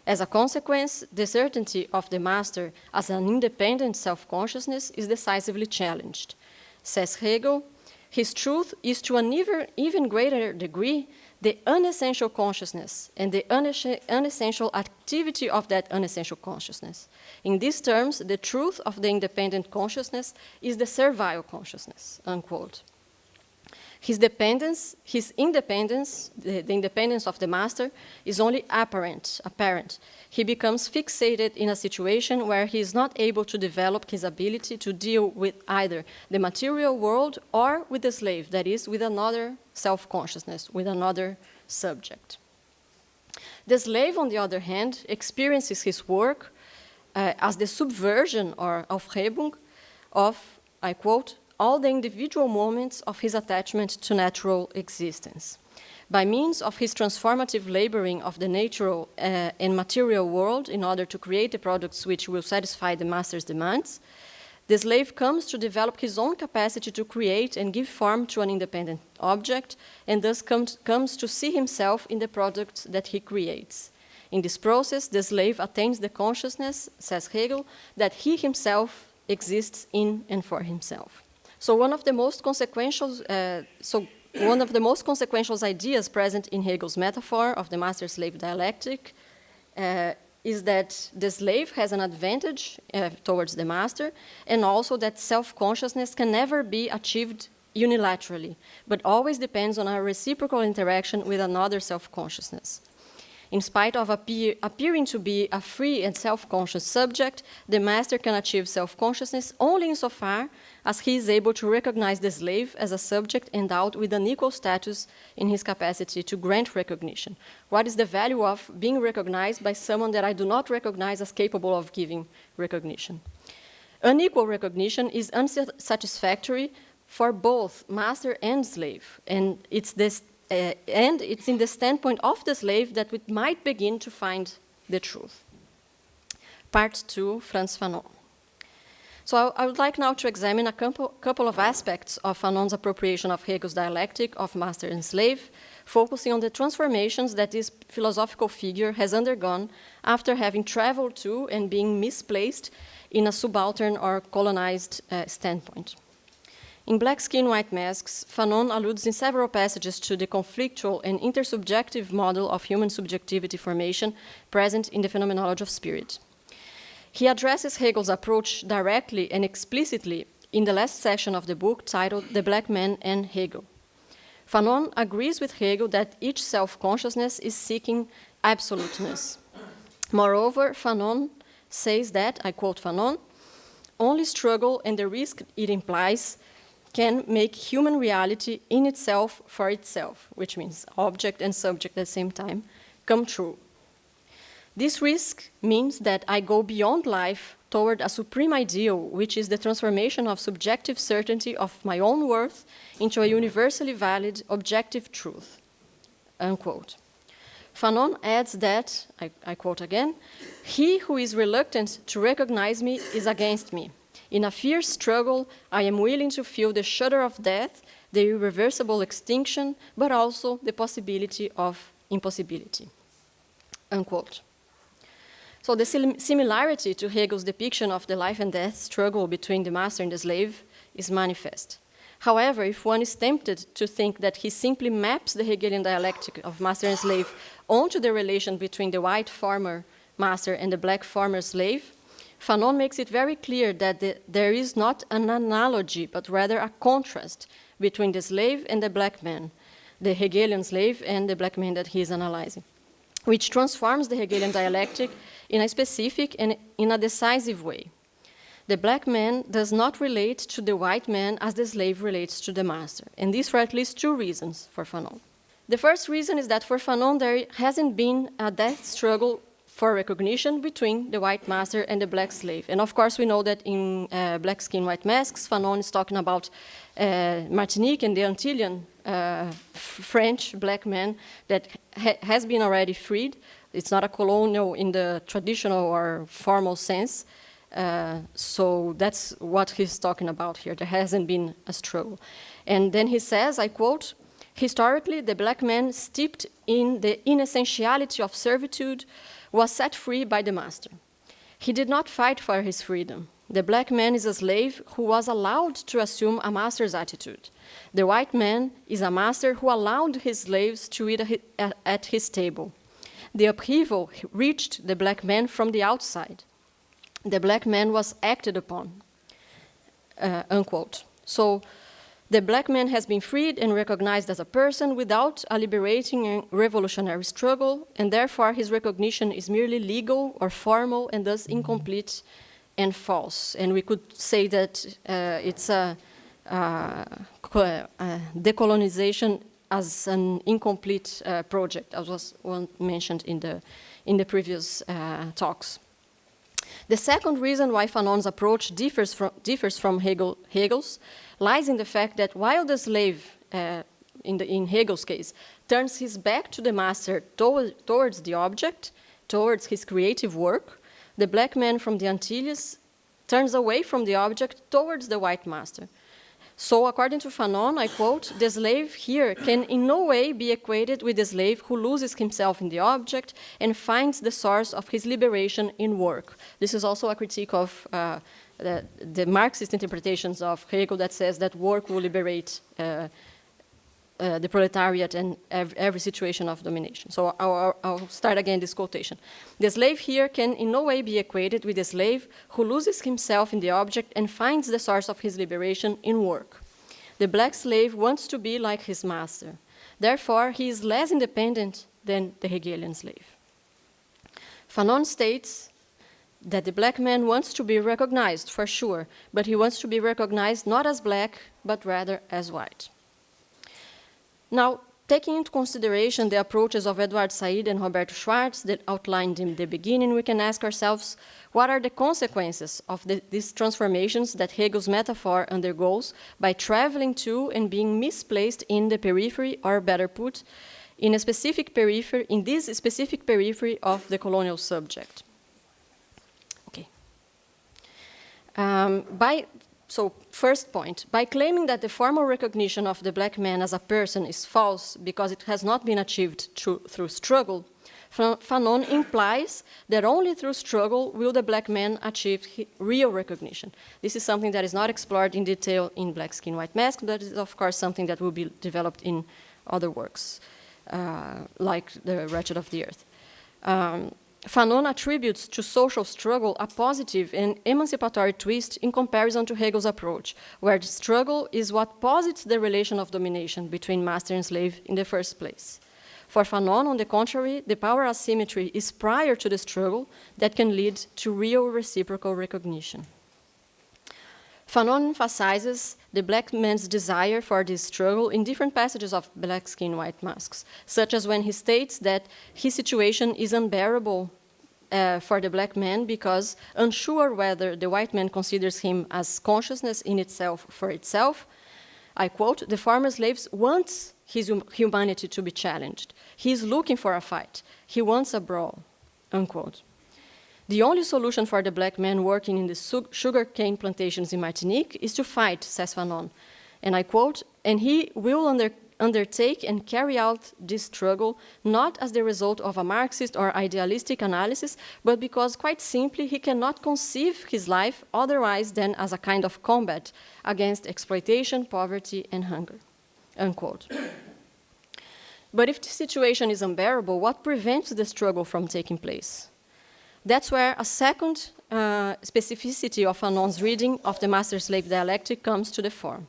As a consequence, the certainty of the master as an independent self-consciousness is decisively challenged. Says Hegel, his truth is to an even greater degree the unessential consciousness and the unessential activity of that unessential consciousness. In these terms, the truth of the independent consciousness is the servile consciousness, unquote. His independence, the independence of the master, is only apparent. He becomes fixated in a situation where he is not able to develop his ability to deal with either the material world or with the slave, that is, with another self-consciousness, with another subject. The slave, on the other hand, experiences his work as the subversion or Aufhebung of, I quote, all the individual moments of his attachment to natural existence. By means of his transformative laboring of the natural and material world in order to create the products which will satisfy the master's demands, the slave comes to develop his own capacity to create and give form to an independent object, and thus comes to see himself in the products that he creates. In this process, the slave attains the consciousness, says Hegel, that he himself exists in and for himself. So one of the most consequential ideas present in Hegel's metaphor of the master-slave dialectic is that the slave has an advantage towards the master, and also that self-consciousness can never be achieved unilaterally, but always depends on a reciprocal interaction with another self-consciousness. In spite of appearing to be a free and self-conscious subject, the master can achieve self-consciousness only insofar as he is able to recognize the slave as a subject endowed with an equal status in his capacity to grant recognition. What is the value of being recognized by someone that I do not recognize as capable of giving recognition? Unequal recognition is unsatisfactory for both master and slave, and it's in the standpoint of the slave that we might begin to find the truth. Part 2, Frantz Fanon. So I would like now to examine a couple of aspects of Fanon's appropriation of Hegel's dialectic of master and slave, focusing on the transformations that this philosophical figure has undergone after having traveled to and being misplaced in a subaltern or colonized standpoint. In Black Skin, White Masks, Fanon alludes in several passages to the conflictual and intersubjective model of human subjectivity formation present in the phenomenology of spirit. He addresses Hegel's approach directly and explicitly in the last section of the book titled The Black Man and Hegel. Fanon agrees with Hegel that each self-consciousness is seeking absoluteness. Moreover, Fanon says that, I quote Fanon, only struggle and the risk it implies can make human reality in itself for itself, which means object and subject at the same time, come true. This risk means that I go beyond life toward a supreme ideal, which is the transformation of subjective certainty of my own worth into a universally valid objective truth, unquote. Fanon adds that, I quote again, he who is reluctant to recognize me is against me. In a fierce struggle, I am willing to feel the shudder of death, the irreversible extinction, but also the possibility of impossibility, unquote. So the similarity to Hegel's depiction of the life and death struggle between the master and the slave is manifest. However, if one is tempted to think that he simply maps the Hegelian dialectic of master and slave onto the relation between the white farmer master and the black farmer slave, Fanon makes it very clear that there is not an analogy, but rather a contrast between the slave and the black man, the Hegelian slave and the black man that he is analyzing, which transforms the Hegelian dialectic in a specific and in a decisive way. The black man does not relate to the white man as the slave relates to the master, and this for at least two reasons for Fanon. The first reason is that for Fanon there hasn't been a death struggle for recognition between the white master and the black slave. And of course we know that in Black Skin, White Masks, Fanon is talking about Martinique and the Antillean French black man that has been already freed. It's not a colonial in the traditional or formal sense. So that's what he's talking about here. There hasn't been a struggle. And then he says, I quote, historically, the black man steeped in the inessentiality of servitude was set free by the master. He did not fight for his freedom. The black man is a slave who was allowed to assume a master's attitude. The white man is a master who allowed his slaves to eat at his table. The upheaval reached the black man from the outside. The black man was acted upon, unquote. So the black man has been freed and recognized as a person without a liberating and revolutionary struggle, and therefore his recognition is merely legal or formal and thus incomplete and false. And we could say that it's a decolonization as an incomplete project, as was mentioned in the previous talks. The second reason why Fanon's approach differs from Hegel's lies in the fact that while the slave, in Hegel's case, turns his back to the master towards the object, towards his creative work, the black man from the Antilles turns away from the object towards the white master. So according to Fanon, I quote, the slave here can in no way be equated with the slave who loses himself in the object and finds the source of his liberation in work. This is also a critique of the Marxist interpretations of Hegel that says that work will liberate the proletariat and every situation of domination. So I'll start again this quotation. The slave here can in no way be equated with the slave who loses himself in the object and finds the source of his liberation in work. The black slave wants to be like his master. Therefore, he is less independent than the Hegelian slave. Fanon states that the black man wants to be recognized, for sure, but he wants to be recognized not as black, but rather as white. Now, taking into consideration the approaches of Edward Said and Roberto Schwartz that outlined in the beginning, we can ask ourselves, what are the consequences of these transformations that Hegel's metaphor undergoes by traveling to and being misplaced in the periphery, or better put, in this specific periphery of the colonial subject? Okay. So first point, by claiming that the formal recognition of the black man as a person is false because it has not been achieved through struggle, Fanon implies that only through struggle will the black man achieve real recognition. This is something that is not explored in detail in Black Skin, White Mask, but is of course something that will be developed in other works, like The Wretched of the Earth. Fanon attributes to social struggle a positive and emancipatory twist in comparison to Hegel's approach, where the struggle is what posits the relation of domination between master and slave in the first place. For Fanon, on the contrary, the power asymmetry is prior to the struggle that can lead to real reciprocal recognition. Fanon emphasizes the black man's desire for this struggle in different passages of Black Skin, White Masks, such as when he states that his situation is unbearable for the black man because, unsure whether the white man considers him as consciousness in itself for itself, I quote, the former slave wants his humanity to be challenged. He is looking for a fight. He wants a brawl, unquote. The only solution for the black man working in the sugarcane plantations in Martinique is to fight, says Fanon. And I quote, and he will undertake and carry out this struggle not as the result of a Marxist or idealistic analysis, but because quite simply he cannot conceive his life otherwise than as a kind of combat against exploitation, poverty, and hunger, unquote. But if the situation is unbearable, what prevents the struggle from taking place? That's where a second specificity of Fanon's reading of the master-slave dialectic comes to the fore.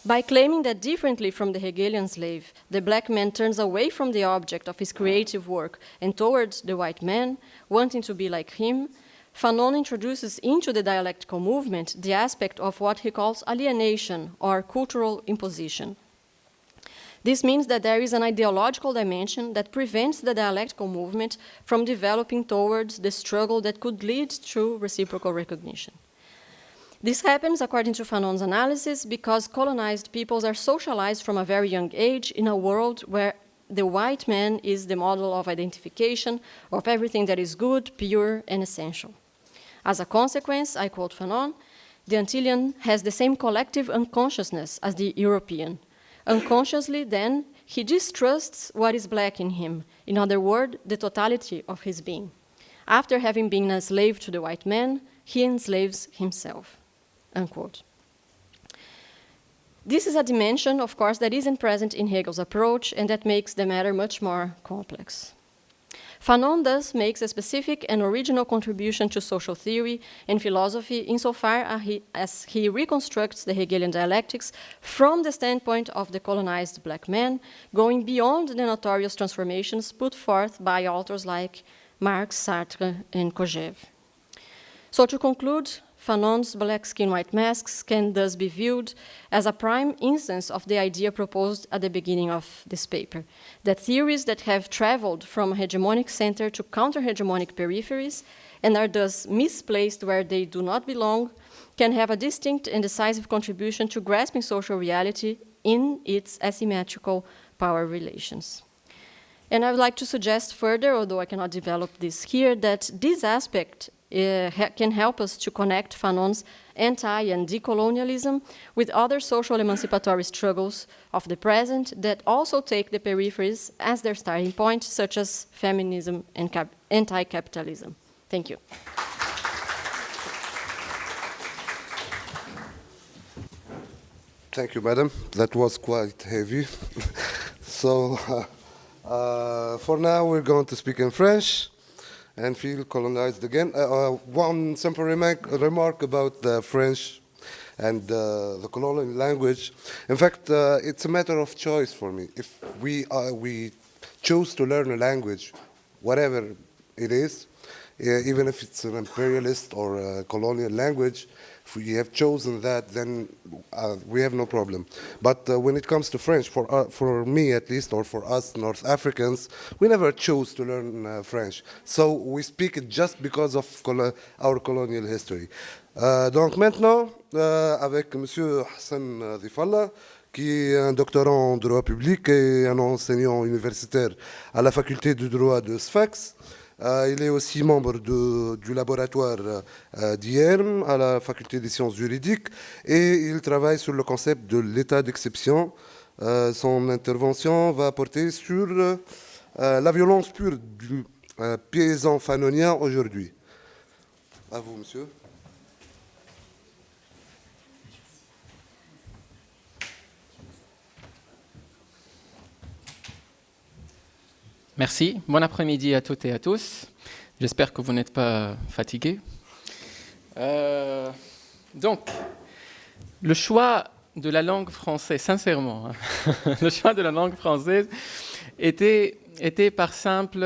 By claiming that differently from the Hegelian slave, the black man turns away from the object of his creative work and towards the white man, wanting to be like him, Fanon introduces into the dialectical movement the aspect of what he calls alienation or cultural imposition. This means that there is an ideological dimension that prevents the dialectical movement from developing towards the struggle that could lead to reciprocal recognition. This happens, according to Fanon's analysis, because colonized peoples are socialized from a very young age in a world where the white man is the model of identification of everything that is good, pure, and essential. As a consequence, I quote Fanon, the Antillean has the same collective unconsciousness as the European. Unconsciously, then, he distrusts what is black in him, in other words, the totality of his being. After having been a slave to the white man, he enslaves himself, unquote. This is a dimension, of course, that isn't present in Hegel's approach and that makes the matter much more complex. Fanon thus makes a specific and original contribution to social theory and philosophy insofar as he reconstructs the Hegelian dialectics from the standpoint of the colonized black man, going beyond the notorious transformations put forth by authors like Marx, Sartre, and Kojève. So to conclude, Fanon's Black Skin, White Masks can thus be viewed as a prime instance of the idea proposed at the beginning of this paper, that theories that have traveled from a hegemonic center to counter-hegemonic peripheries and are thus misplaced where they do not belong can have a distinct and decisive contribution to grasping social reality in its asymmetrical power relations. And I would like to suggest further, although I cannot develop this here, that this aspect can help us to connect Fanon's anti- and decolonialism with other social emancipatory struggles of the present that also take the peripheries as their starting point, such as feminism and anti-capitalism. Thank you. Thank you, madam. That was quite heavy. So, for now, we're going to speak in French and feel colonized again. One simple remark about the French and the colonial language. In fact, it's a matter of choice for me. If we choose to learn a language, whatever it is, even if it's an imperialist or a colonial language, if we have chosen that, then we have no problem. But when it comes to French, for me at least, or for us North Africans, we never chose to learn French. So we speak it just because of our colonial history. Donc maintenant, avec Monsieur Hassan Dhifallah, qui est un doctorant en droit public et un enseignant universitaire à la Faculté du droit de Sfax. Il est aussi membre du laboratoire d'IERM à la Faculté des sciences juridiques et il travaille sur le concept de l'état d'exception. Son intervention va porter sur la violence pure du paysan fanonien aujourd'hui. À vous, monsieur. Merci. Bon après-midi à toutes et à tous. J'espère que vous n'êtes pas fatigués. Donc, le choix de la langue française, sincèrement, le choix de la langue française était par simple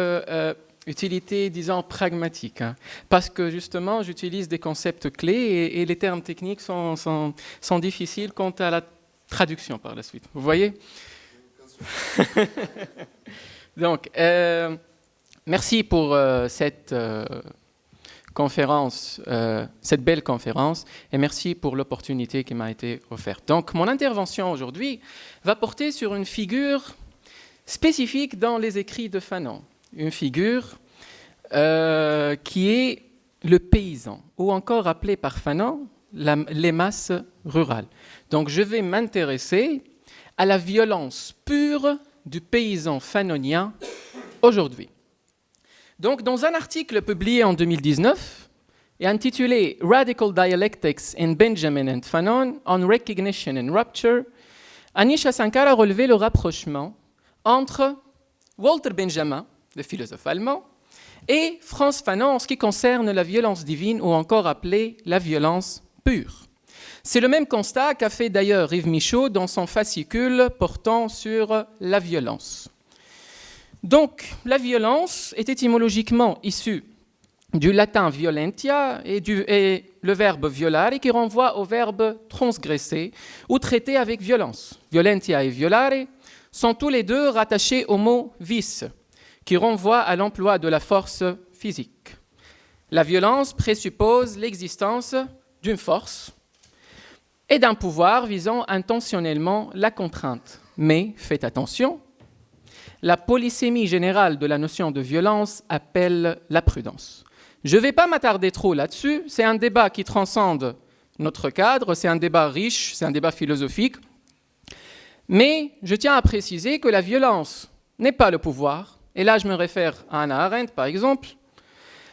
utilité, disons, pragmatique. Parce que justement, j'utilise des concepts clés et les termes techniques sont difficiles quant à la traduction par la suite. Vous voyez ? Donc, merci pour cette conférence, cette belle conférence, et merci pour l'opportunité qui m'a été offerte. Donc, mon intervention aujourd'hui va porter sur une figure spécifique dans les écrits de Fanon, une figure qui est le paysan, ou encore appelé par Fanon les masses rurales. Donc, je vais m'intéresser à la violence pure du paysan fanonien aujourd'hui. Donc, dans un article publié en 2019 et intitulé Radical Dialectics in Benjamin and Fanon on Recognition and Rupture, Anisha Sankar a relevé le rapprochement entre Walter Benjamin, le philosophe allemand, et Frantz Fanon en ce qui concerne la violence divine ou encore appelée la violence pure. C'est le même constat qu'a fait d'ailleurs Yves Michaud dans son fascicule portant sur la violence. Donc, la violence est étymologiquement issue du latin violentia et le verbe violare qui renvoie au verbe transgresser ou traiter avec violence. Violentia et violare sont tous les deux rattachés au mot vice, qui renvoie à l'emploi de la force physique. La violence présuppose l'existence d'une force et d'un pouvoir visant intentionnellement la contrainte. Mais, faites attention, la polysémie générale de la notion de violence appelle la prudence. Je ne vais pas m'attarder trop là-dessus, c'est un débat qui transcende notre cadre, c'est un débat riche, c'est un débat philosophique, mais je tiens à préciser que la violence n'est pas le pouvoir, et là je me réfère à Hannah Arendt par exemple,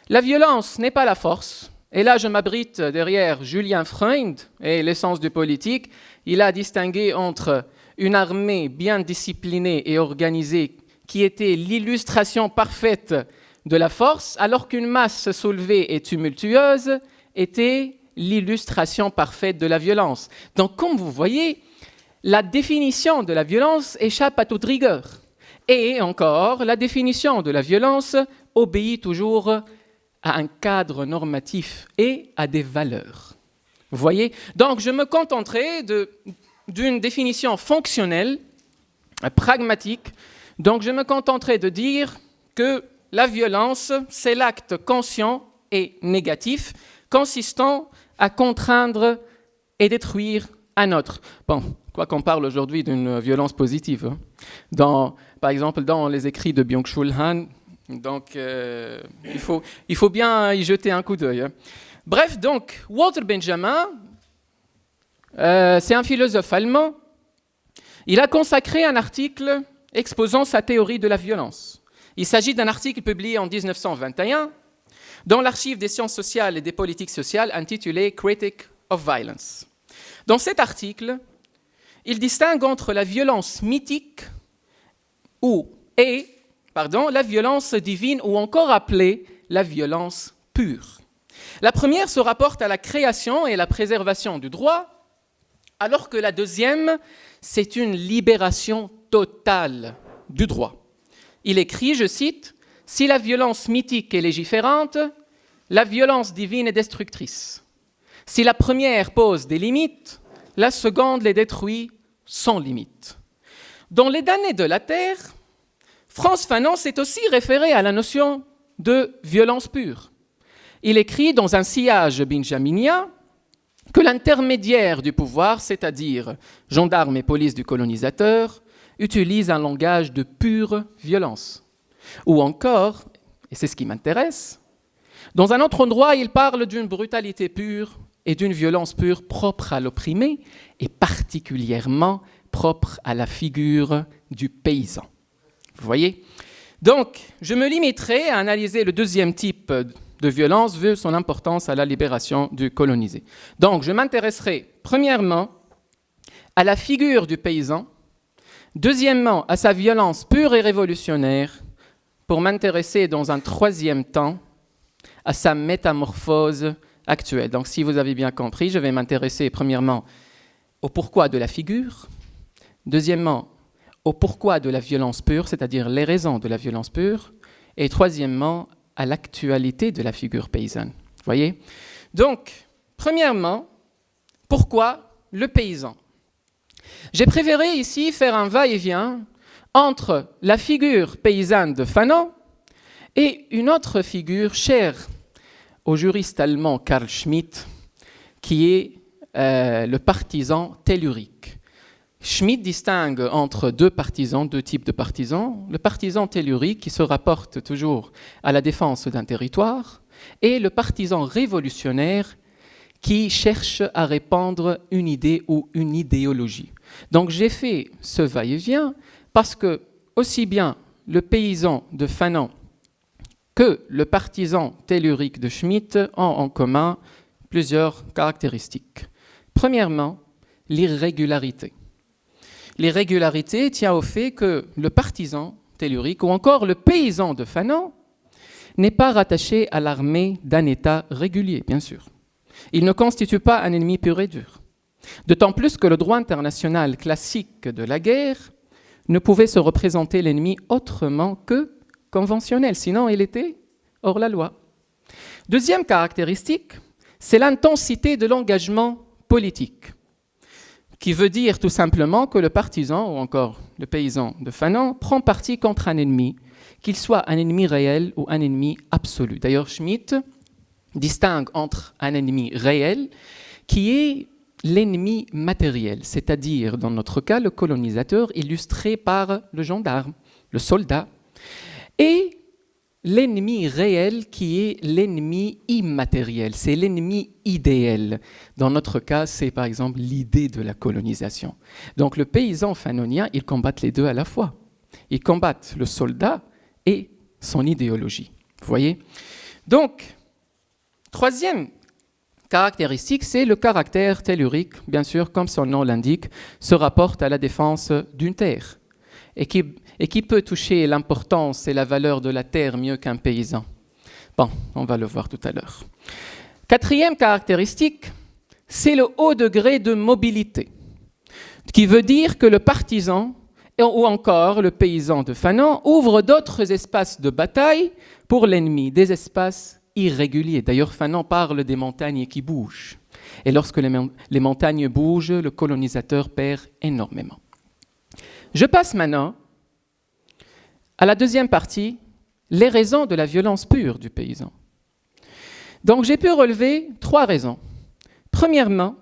la violence n'est pas la force. Et là, je m'abrite derrière Julien Freund et l'essence du politique. Il a distingué entre une armée bien disciplinée et organisée qui était l'illustration parfaite de la force, alors qu'une masse soulevée et tumultueuse était l'illustration parfaite de la violence. Donc, comme vous voyez, la définition de la violence échappe à toute rigueur. Et encore, la définition de la violence obéit toujours à un cadre normatif et à des valeurs. Vous voyez ? Donc, je me contenterai d'une définition fonctionnelle, pragmatique. Donc, je me contenterai de dire que la violence, c'est l'acte conscient et négatif consistant à contraindre et détruire un autre. Bon, quoi qu'on parle aujourd'hui d'une violence positive. Par exemple, dans les écrits de Byung-Chul Han, donc, il faut bien y jeter un coup d'œil. Bref, donc, Walter Benjamin, c'est un philosophe allemand. Il a consacré un article exposant sa théorie de la violence. Il s'agit d'un article publié en 1921 dans l'archive des sciences sociales et des politiques sociales intitulé Critique of Violence. Dans cet article, il distingue entre la violence mythique la violence divine ou encore appelée la violence pure. La première se rapporte à la création et la préservation du droit, alors que la deuxième, c'est une libération totale du droit. Il écrit, je cite, « Si la violence mythique est légiférante, la violence divine est destructrice. Si la première pose des limites, la seconde les détruit sans limite. » Dans Les damnés de la terre, Frantz Fanon s'est aussi référé à la notion de violence pure. Il écrit dans un sillage benjaminien que l'intermédiaire du pouvoir, c'est-à-dire gendarme et police du colonisateur, utilise un langage de pure violence. Ou encore, et c'est ce qui m'intéresse, dans un autre endroit, il parle d'une brutalité pure et d'une violence pure propre à l'opprimé et particulièrement propre à la figure du paysan. Vous voyez ? Donc, je me limiterai à analyser le deuxième type de violence vu son importance à la libération du colonisé. Donc, je m'intéresserai premièrement à la figure du paysan, deuxièmement à sa violence pure et révolutionnaire, pour m'intéresser dans un troisième temps à sa métamorphose actuelle. Donc, si vous avez bien compris, je vais m'intéresser premièrement au pourquoi de la figure, deuxièmement au pourquoi de la violence pure, c'est-à-dire les raisons de la violence pure, et troisièmement à l'actualité de la figure paysanne. Vous voyez ? Donc, premièrement, pourquoi le paysan ? J'ai préféré ici faire un va-et-vient entre la figure paysanne de Fanon et une autre figure chère au juriste allemand Carl Schmitt, qui est le partisan tellurique. Schmitt distingue entre deux types de partisans, le partisan tellurique qui se rapporte toujours à la défense d'un territoire et le partisan révolutionnaire qui cherche à répandre une idée ou une idéologie. Donc j'ai fait ce va-et-vient parce que aussi bien le paysan de Fanon que le partisan tellurique de Schmitt ont en commun plusieurs caractéristiques. Premièrement, l'irrégularité. L'irrégularité tient au fait que le partisan tellurique ou encore le paysan de Fanon n'est pas rattaché à l'armée d'un État régulier, bien sûr. Il ne constitue pas un ennemi pur et dur. D'autant plus que le droit international classique de la guerre ne pouvait se représenter l'ennemi autrement que conventionnel, sinon il était hors la loi. Deuxième caractéristique, c'est l'intensité de l'engagement politique, qui veut dire tout simplement que le partisan, ou encore le paysan de Fanon, prend parti contre un ennemi, qu'il soit un ennemi réel ou un ennemi absolu. D'ailleurs, Schmitt distingue entre un ennemi réel, qui est l'ennemi matériel, c'est-à-dire, dans notre cas, le colonisateur, illustré par le gendarme, le soldat, et l'ennemi réel qui est l'ennemi immatériel, c'est l'ennemi idéal. Dans notre cas, c'est par exemple l'idée de la colonisation. Donc le paysan fanonien, ils combattent les deux à la fois. Ils combattent le soldat et son idéologie. Vous voyez ? Donc, troisième caractéristique, c'est le caractère tellurique, bien sûr, comme son nom l'indique, se rapporte à la défense d'une terre et qui peut toucher l'importance et la valeur de la terre mieux qu'un paysan. Bon, on va le voir tout à l'heure. Quatrième caractéristique, c'est le haut degré de mobilité, qui veut dire que le partisan ou encore le paysan de Fanon ouvre d'autres espaces de bataille pour l'ennemi, des espaces irréguliers. D'ailleurs, Fanon parle des montagnes qui bougent. Et lorsque les montagnes bougent, le colonisateur perd énormément. Je passe maintenant à la deuxième partie, les raisons de la violence pure du paysan. Donc j'ai pu relever 3 raisons. Premièrement,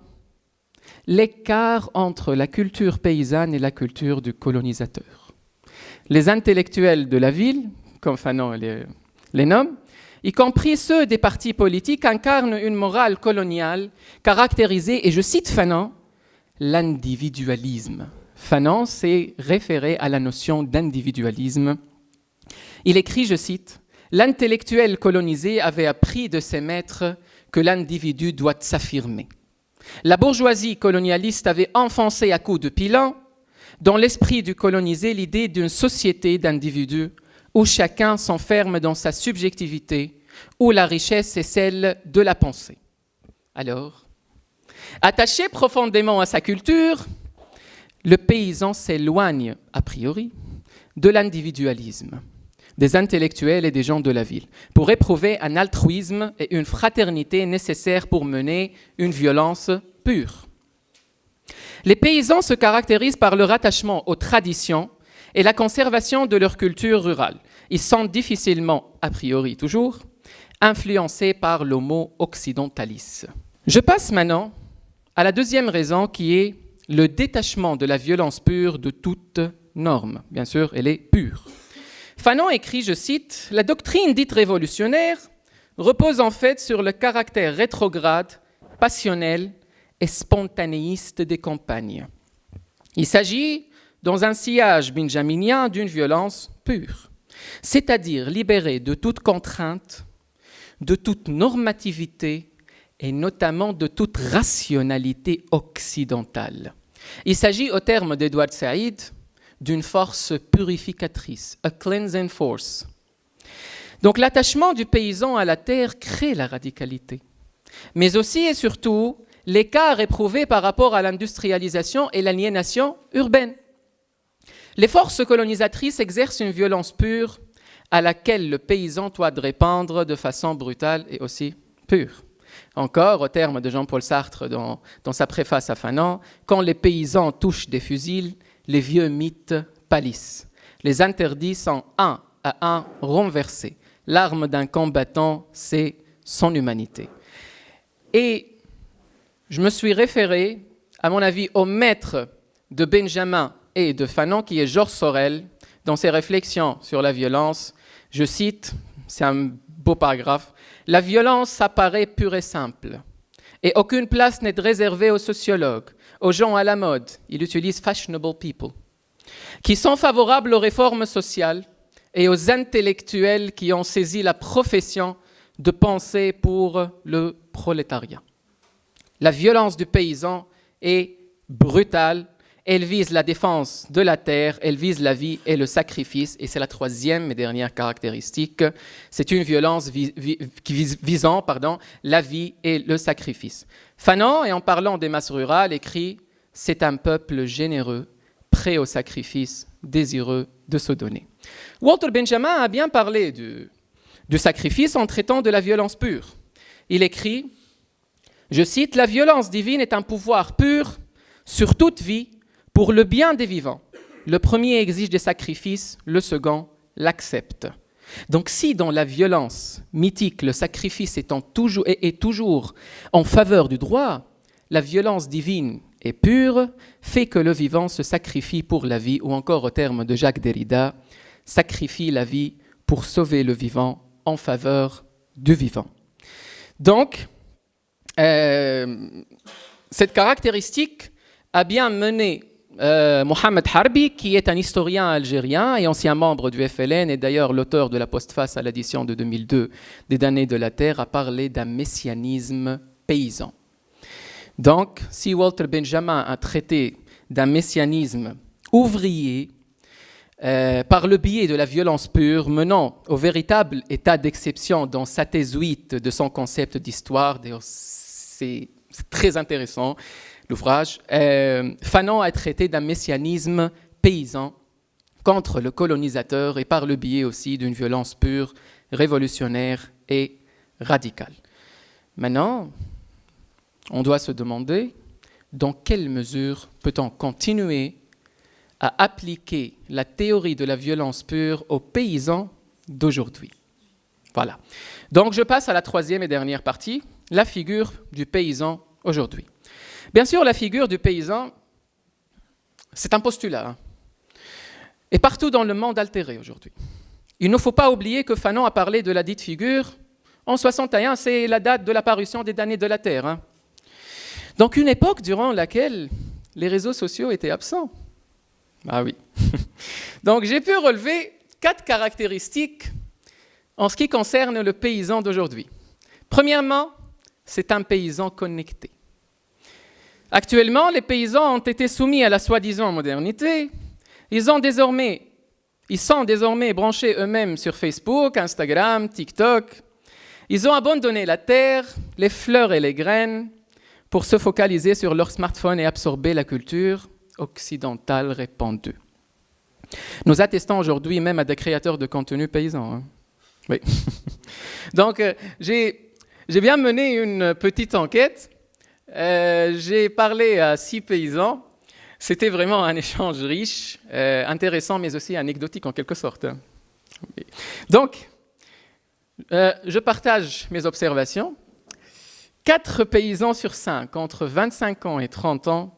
l'écart entre la culture paysanne et la culture du colonisateur. Les intellectuels de la ville, comme Fanon les nomme, y compris ceux des partis politiques, incarnent une morale coloniale caractérisée, et je cite Fanon, l'individualisme. Fanon s'est référé à la notion d'individualisme. Il écrit, je cite, « L'intellectuel colonisé avait appris de ses maîtres que l'individu doit s'affirmer. La bourgeoisie colonialiste avait enfoncé à coups de pilon dans l'esprit du colonisé l'idée d'une société d'individus où chacun s'enferme dans sa subjectivité, où la richesse est celle de la pensée. Alors, attaché profondément à sa culture, le paysan s'éloigne, a priori, de l'individualisme des intellectuels et des gens de la ville, pour éprouver un altruisme et une fraternité nécessaires pour mener une violence pure. Les paysans se caractérisent par leur attachement aux traditions et la conservation de leur culture rurale. Ils sont difficilement, a priori toujours, influencés par l'homo occidentalis. Je passe maintenant à la deuxième raison qui est le détachement de la violence pure de toute norme. Bien sûr, elle est pure. Fanon écrit, je cite, « La doctrine dite révolutionnaire repose en fait sur le caractère rétrograde, passionnel et spontanéiste des campagnes. Il s'agit, dans un sillage benjaminien, d'une violence pure, c'est-à-dire libérée de toute contrainte, de toute normativité et notamment de toute rationalité occidentale. Il s'agit, au terme d'Edward Said, d'une force purificatrice, a cleansing force. Donc l'attachement du paysan à la terre crée la radicalité, mais aussi et surtout l'écart éprouvé par rapport à l'industrialisation et l'aliénation urbaine. Les forces colonisatrices exercent une violence pure à laquelle le paysan doit répondre de façon brutale et aussi pure. Encore, au terme de Jean-Paul Sartre dans sa préface à Fanon, quand les paysans touchent des fusils, les vieux mythes pâlissent. Les interdits sont un à un renversés. L'arme d'un combattant, c'est son humanité. Et je me suis référé, à mon avis, au maître de Benjamin et de Fanon, qui est Georges Sorel, dans ses réflexions sur la violence. Je cite, c'est un beau paragraphe, « La violence apparaît pure et simple, et aucune place n'est réservée aux sociologues, aux gens à la mode, il utilise fashionable people, qui sont favorables aux réformes sociales et aux intellectuels qui ont saisi la profession de penser pour le prolétariat. La violence du paysan est brutale, elle vise la défense de la terre, elle vise la vie et le sacrifice, et c'est la troisième et dernière caractéristique, c'est une violence visant la vie et le sacrifice. Fanon, et en parlant des masses rurales, écrit « C'est un peuple généreux, prêt au sacrifice, désireux de se donner ». Walter Benjamin a bien parlé du sacrifice en traitant de la violence pure. Il écrit, je cite, « La violence divine est un pouvoir pur sur toute vie pour le bien des vivants. Le premier exige des sacrifices, le second l'accepte. » Donc si dans la violence mythique, le sacrifice est toujours en faveur du droit, la violence divine et pure fait que le vivant se sacrifie pour la vie, ou encore au terme de Jacques Derrida, sacrifie la vie pour sauver le vivant en faveur du vivant. Donc, cette caractéristique a bien mené Mohamed Harbi, qui est un historien algérien et ancien membre du FLN, et d'ailleurs l'auteur de la postface à l'édition de 2002 des damnés de la terre, a parlé d'un messianisme paysan. Donc, si Walter Benjamin a traité d'un messianisme ouvrier par le biais de la violence pure, menant au véritable état d'exception dans sa thèse 8 de son concept d'histoire, c'est très intéressant, l'ouvrage, Fanon a traité d'un messianisme paysan contre le colonisateur et par le biais aussi d'une violence pure, révolutionnaire et radicale. Maintenant, on doit se demander dans quelle mesure peut-on continuer à appliquer la théorie de la violence pure aux paysans d'aujourd'hui. Voilà. Donc je passe à la troisième et dernière partie, la figure du paysan aujourd'hui. Bien sûr, la figure du paysan, c'est un postulat, et partout dans le monde altéré aujourd'hui. Il ne faut pas oublier que Fanon a parlé de la dite figure en 61, c'est la date de l'apparition des damnés de la terre. Donc une époque durant laquelle les réseaux sociaux étaient absents. Ah oui. Donc j'ai pu relever 4 caractéristiques en ce qui concerne le paysan d'aujourd'hui. Premièrement, c'est un paysan connecté. Actuellement, les paysans ont été soumis à la soi-disant modernité. Ils sont désormais branchés eux-mêmes sur Facebook, Instagram, TikTok. Ils ont abandonné la terre, les fleurs et les graines pour se focaliser sur leur smartphone et absorber la culture occidentale répandue. Nous attestons aujourd'hui même à des créateurs de contenu paysans. Oui. Donc, j'ai bien mené une petite enquête. J'ai parlé à 6 paysans. C'était vraiment un échange riche, intéressant, mais aussi anecdotique en quelque sorte. Donc, je partage mes observations. 4 paysans sur 5, entre 25 ans et 30 ans,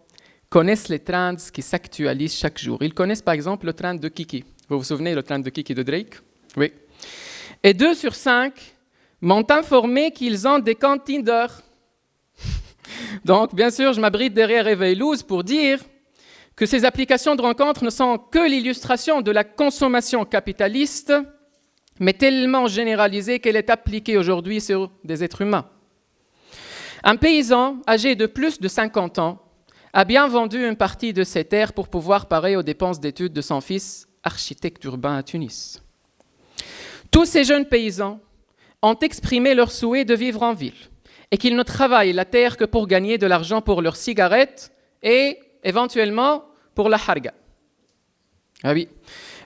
connaissent les trends qui s'actualisent chaque jour. Ils connaissent par exemple le trend de Kiki. Vous vous souvenez le trend de Kiki de Drake? Oui. Et 2 sur 5 m'ont informé qu'ils ont des comptes Tinder. Donc, bien sûr, je m'abrite derrière Réveil-Loose pour dire que ces applications de rencontres ne sont que l'illustration de la consommation capitaliste, mais tellement généralisée qu'elle est appliquée aujourd'hui sur des êtres humains. Un paysan âgé de plus de 50 ans a bien vendu une partie de ses terres pour pouvoir parer aux dépenses d'études de son fils, architecte urbain à Tunis. Tous ces jeunes paysans ont exprimé leur souhait de vivre en ville et qu'ils ne travaillent la terre que pour gagner de l'argent pour leurs cigarettes et éventuellement pour la harga. Ah oui.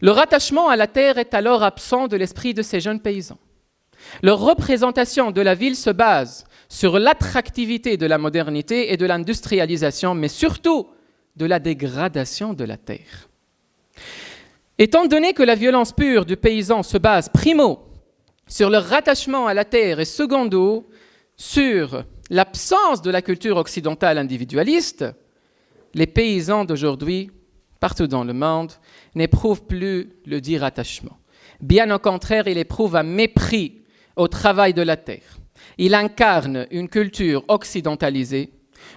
Le rattachement à la terre est alors absent de l'esprit de ces jeunes paysans. Leur représentation de la ville se base sur l'attractivité de la modernité et de l'industrialisation, mais surtout de la dégradation de la terre. Étant donné que la violence pure du paysan se base primo sur le rattachement à la terre et secondo sur l'absence de la culture occidentale individualiste, les paysans d'aujourd'hui, partout dans le monde, n'éprouvent plus le dit rattachement. Bien au contraire, ils éprouvent un mépris au travail de la terre. Ils incarnent une culture occidentalisée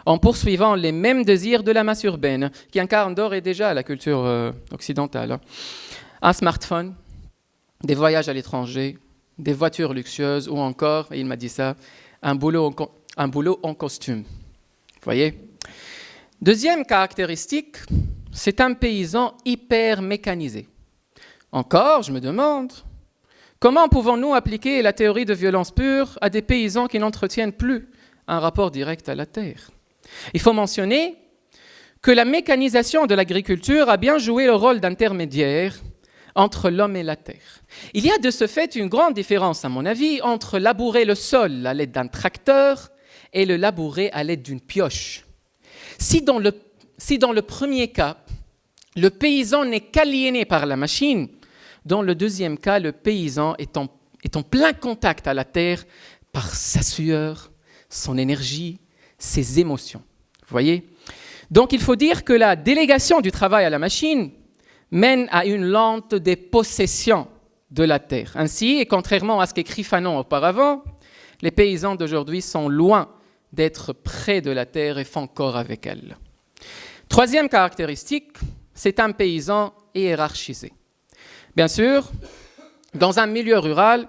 en poursuivant les mêmes désirs de la masse urbaine qui incarne d'ores et déjà la culture occidentale. Un smartphone, des voyages à l'étranger, des voitures luxueuses ou encore, et il m'a dit ça, un boulot en costume. Vous voyez ? Deuxième caractéristique, c'est un paysan hyper mécanisé. Encore, je me demande, comment pouvons-nous appliquer la théorie de violence pure à des paysans qui n'entretiennent plus un rapport direct à la terre? Il faut mentionner que la mécanisation de l'agriculture a bien joué le rôle d'intermédiaire entre l'homme et la terre. Il y a de ce fait une grande différence, à mon avis, entre labourer le sol à l'aide d'un tracteur et le labourer à l'aide d'une pioche. Si dans le premier cas, le paysan n'est qu'aliéné par la machine, dans le deuxième cas, le paysan est en plein contact à la terre par sa sueur, son énergie, ses émotions. Vous voyez ? Donc il faut dire que la délégation du travail à la machine mène à une lente dépossession de la terre. Ainsi, et contrairement à ce qu'écrit Fanon auparavant, les paysans d'aujourd'hui sont loin d'être près de la terre et font corps avec elle. Troisième caractéristique, c'est un paysan hiérarchisé. Bien sûr, dans un milieu rural,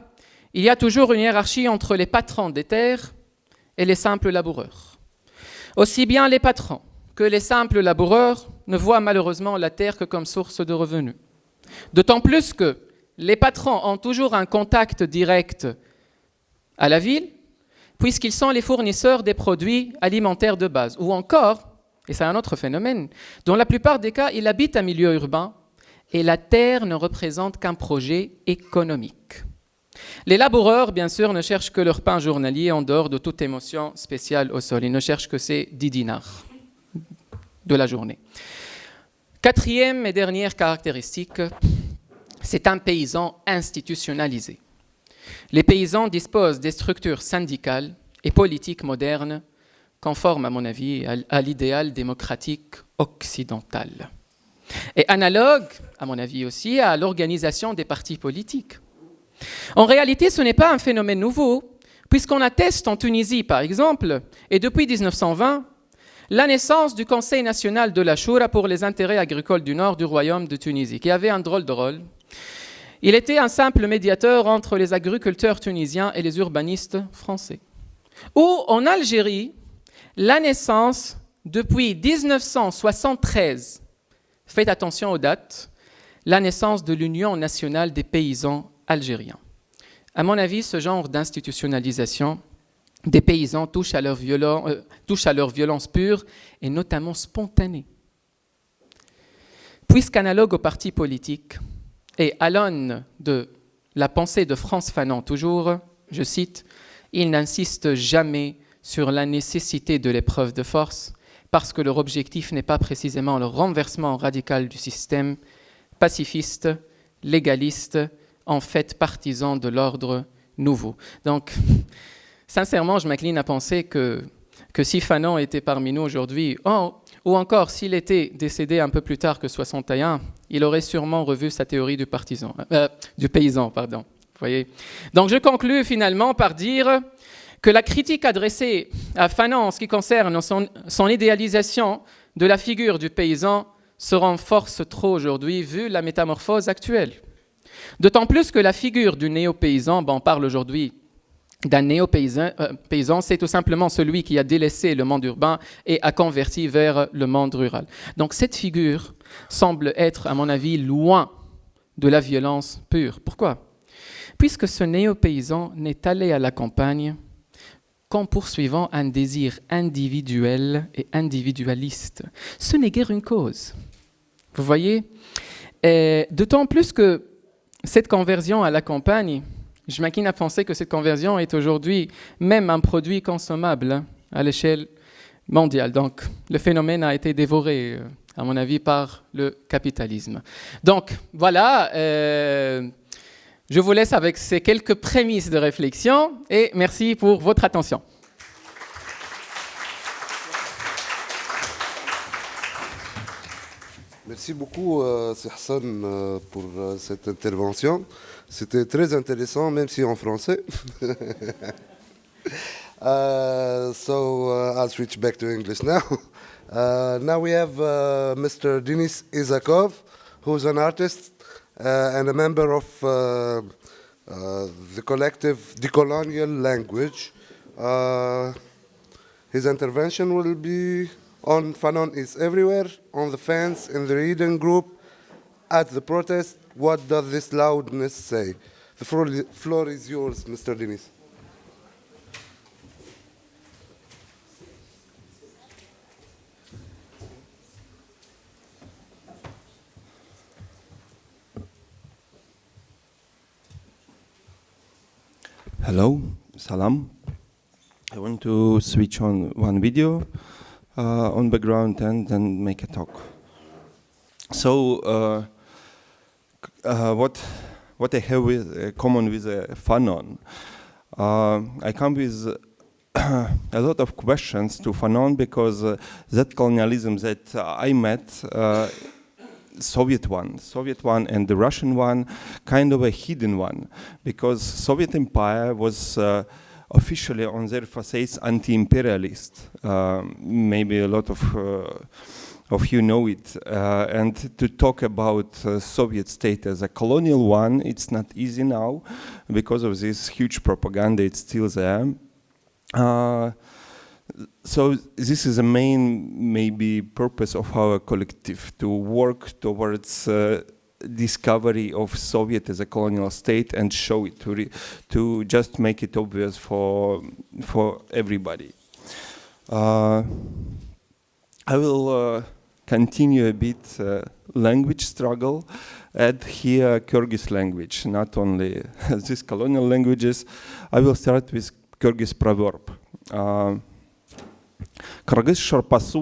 il y a toujours une hiérarchie entre les patrons des terres et les simples laboureurs. Aussi bien les patrons que les simples laboureurs ne voient malheureusement la terre que comme source de revenus. D'autant plus que les patrons ont toujours un contact direct à la ville, puisqu'ils sont les fournisseurs des produits alimentaires de base. Ou encore, et c'est un autre phénomène, dans la plupart des cas, ils habitent un milieu urbain et la terre ne représente qu'un projet économique. Les laboureurs, bien sûr, ne cherchent que leur pain journalier en dehors de toute émotion spéciale au sol. Ils ne cherchent que ces 10 dinars de la journée. Quatrième et dernière caractéristique, c'est un paysan institutionnalisé. Les paysans disposent des structures syndicales et politiques modernes conformes, à mon avis, à l'idéal démocratique occidental. Et analogue, à mon avis aussi, à l'organisation des partis politiques. En réalité, ce n'est pas un phénomène nouveau, puisqu'on atteste en Tunisie, par exemple, et depuis 1920, la naissance du Conseil national de la Choura pour les intérêts agricoles du nord du royaume de Tunisie, qui avait un drôle de rôle. Il était un simple médiateur entre les agriculteurs tunisiens et les urbanistes français. Ou en Algérie, la naissance depuis 1973, faites attention aux dates, la naissance de l'Union nationale des paysans algériens. À mon avis, ce genre d'institutionnalisation des paysans touche à leur violence pure et notamment spontanée. Puisqu'analogue aux partis politiques et à l'aune de la pensée de Frantz Fanon toujours, je cite, « Il n'insiste jamais sur la nécessité de l'épreuve de force parce que leur objectif n'est pas précisément le renversement radical du système pacifiste, légaliste, en fait partisan de l'ordre nouveau. » Donc, sincèrement, je m'incline à penser que si Fanon était parmi nous aujourd'hui, ou encore s'il était décédé un peu plus tard que 61, il aurait sûrement revu sa théorie du paysan. Vous voyez. Donc je conclus finalement par dire que la critique adressée à Fanon en ce qui concerne son idéalisation de la figure du paysan se renforce trop aujourd'hui vu la métamorphose actuelle. D'autant plus que la figure du néo-paysan, on parle aujourd'hui d'un néo-paysan, c'est tout simplement celui qui a délaissé le monde urbain et a converti vers le monde rural. Donc cette figure semble être, à mon avis, loin de la violence pure. Pourquoi ? Puisque ce néo-paysan n'est allé à la campagne qu'en poursuivant un désir individuel et individualiste. Ce n'est guère une cause. Vous voyez ? D'autant plus que cette conversion à la campagne, je m'incline à penser que cette conversion est aujourd'hui même un produit consommable à l'échelle mondiale. Donc, le phénomène a été dévoré, à mon avis, par le capitalisme. Donc, voilà, je vous laisse avec ces quelques prémices de réflexion et merci pour votre attention. Merci beaucoup, Hassan, pour cette intervention. C'était très intéressant, même si en français. I'll switch back to English now. Now we have Mr. Denis Ecklov, who's an artist and a member of the collective Decolonial Language. His intervention will be on Fanon is everywhere, on the fence, in the reading group, at the protest. What does this loudness say? The floor is yours, Mr. Denis. Hello, salam. I want to switch on one video on background and then make a talk. So, what I have with common with Fanon, I come with a lot of questions to Fanon because that colonialism that I met, Soviet one and the Russian one, kind of a hidden one, because Soviet Empire was officially on their facades anti-imperialist. Maybe a lot of you know it. And to talk about Soviet state as a colonial one, it's not easy now because of this huge propaganda. It's still there. So this is the main, maybe, purpose of our collective, to work towards discovery of Soviet as a colonial state and show it, to just make it obvious for everybody. I will continue a bit language struggle, add here Kyrgyz language, not only these colonial languages. I will start with Kyrgyz proverb. Kırgız şorpası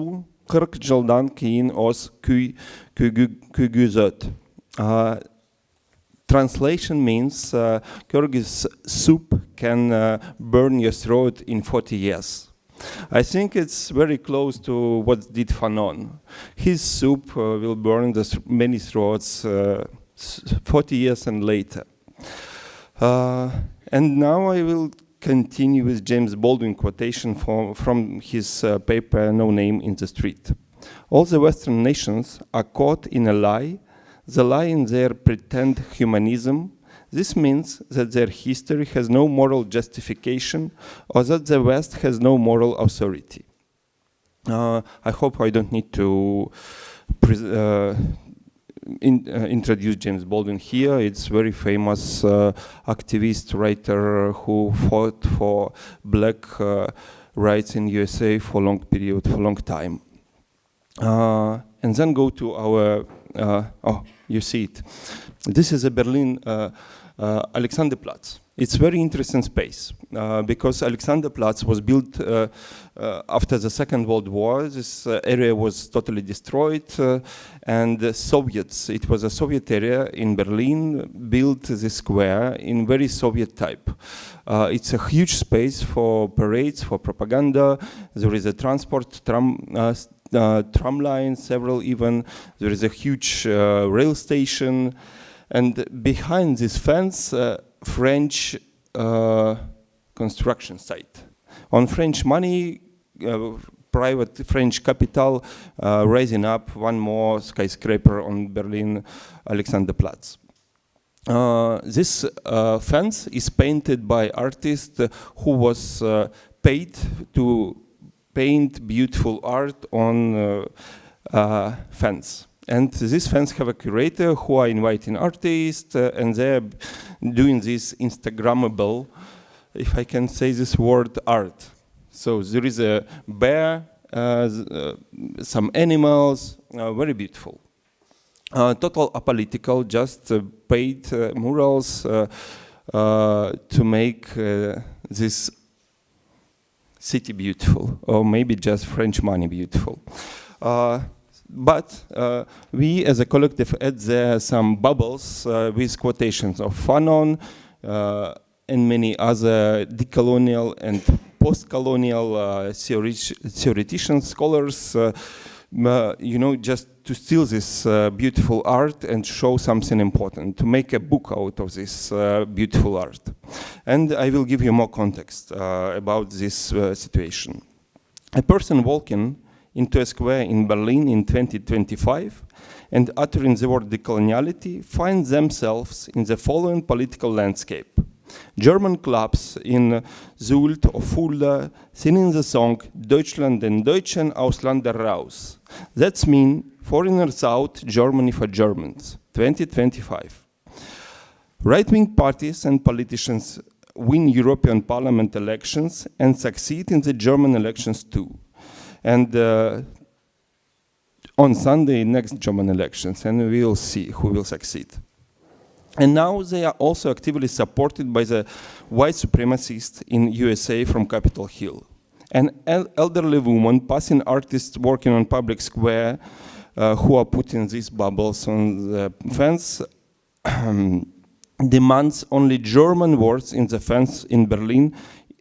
40 yıldan keyin öz kügüzöt. Translation means Kyrgyz soup can burn your throat in 40 years. I think it's very close to what did Fanon. His soup will burn many throats 40 years and later. And now I will continue with James Baldwin quotation from his paper No Name in the Street. All the Western nations are caught in a lie, the lie in their pretend humanism. This means that their history has no moral justification or that the West has no moral authority. I hope I don't need to introduce James Baldwin here. It's very famous activist, writer who fought for black rights in USA for long period, for long time. And then go to our, oh, you see it. This is a Berlin Alexanderplatz. It's very interesting space because Alexanderplatz was built after the Second World War. This area was totally destroyed, and the Soviets, it was a Soviet area in Berlin, built this square in very Soviet type. It's a huge space for parades, for propaganda. There is a transport tram line, several even. There is a huge rail station, and behind this fence, French construction site. On French money, private French capital raising up one more skyscraper on Berlin Alexanderplatz. This fence is painted by artist who was paid to paint beautiful art on fence. And this fence have a curator who are inviting artists, and they're doing this Instagrammable, if I can say this word, art. So there is a bear, some animals, very beautiful. Total apolitical, just paid murals to make this city beautiful, or maybe just French money beautiful. But we as a collective add there some bubbles with quotations of Fanon and many other decolonial and post-colonial theoreticians, scholars, you know, just to steal this beautiful art and show something important, to make a book out of this beautiful art. And I will give you more context about this situation. A person walking into a square in Berlin in 2025 and uttering the word decoloniality find themselves in the following political landscape. German clubs in Sylt or Fulda singing the song Deutschland den Deutschen, Ausländer raus. That's mean foreigners out, Germany for Germans, 2025. Right-wing parties and politicians win European Parliament elections and succeed in the German elections too. And on Sunday, next German elections, and we will see who will succeed. And now they are also actively supported by the white supremacists in USA from Capitol Hill. An elderly woman, passing artists working on public square, who are putting these bubbles on the fence, demands only German words in the fence in Berlin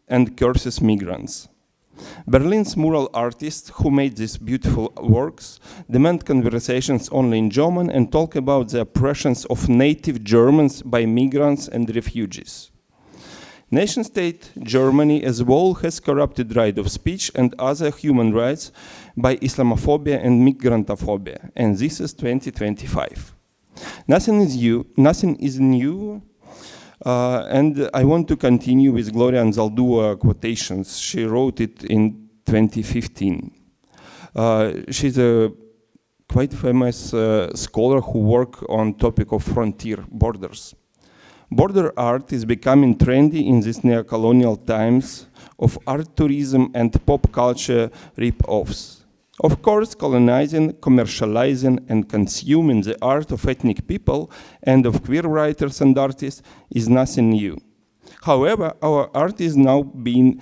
and curses migrants. Berlin's mural artists who made these beautiful works demand conversations only in German and talk about the oppressions of native Germans by migrants and refugees. Nation-state Germany as well has corrupted right of speech and other human rights by Islamophobia and migrantophobia, and this is 2025. Nothing is new. And I want to continue with Gloria Anzaldúa quotations. She wrote it in 2015. She's a quite famous scholar who works on topic of frontier borders. Border art is becoming trendy in these neo-colonial times of art tourism and pop culture rip-offs. Of course, colonizing, commercializing, and consuming the art of ethnic people and of queer writers and artists is nothing new. However, our art is now being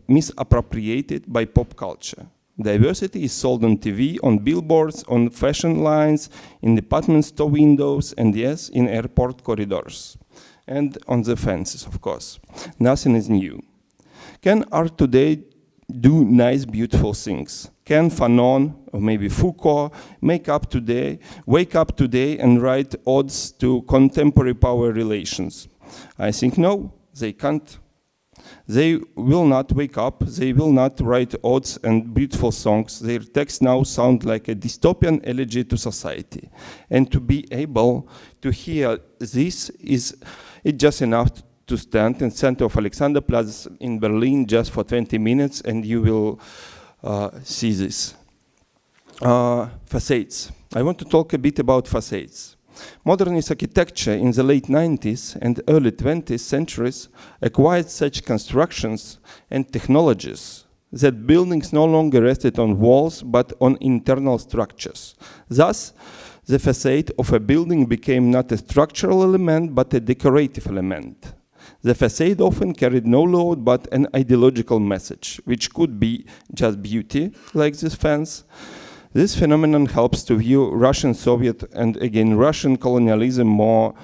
misappropriated by pop culture. Diversity is sold on TV, on billboards, on fashion lines, in department store windows, and yes, in airport corridors. And on the fences, of course. Nothing is new. Can art today do nice, beautiful things? Can Fanon, or maybe Foucault, wake up today and write odes to contemporary power relations? I think no, they can't. They will not wake up, they will not write odes and beautiful songs. Their texts now sound like a dystopian elegy to society. And to be able to hear this is just enough to stand in center of Alexanderplatz in Berlin just for 20 minutes, and you will see this. Facades. I want to talk a bit about facades. Modernist architecture in the late 90s and early 20th centuries acquired such constructions and technologies that buildings no longer rested on walls but on internal structures. Thus, the facade of a building became not a structural element but a decorative element. The facade often carried no load but an ideological message, which could be just beauty, like this fence. This phenomenon helps to view Russian Soviet and again Russian colonialism more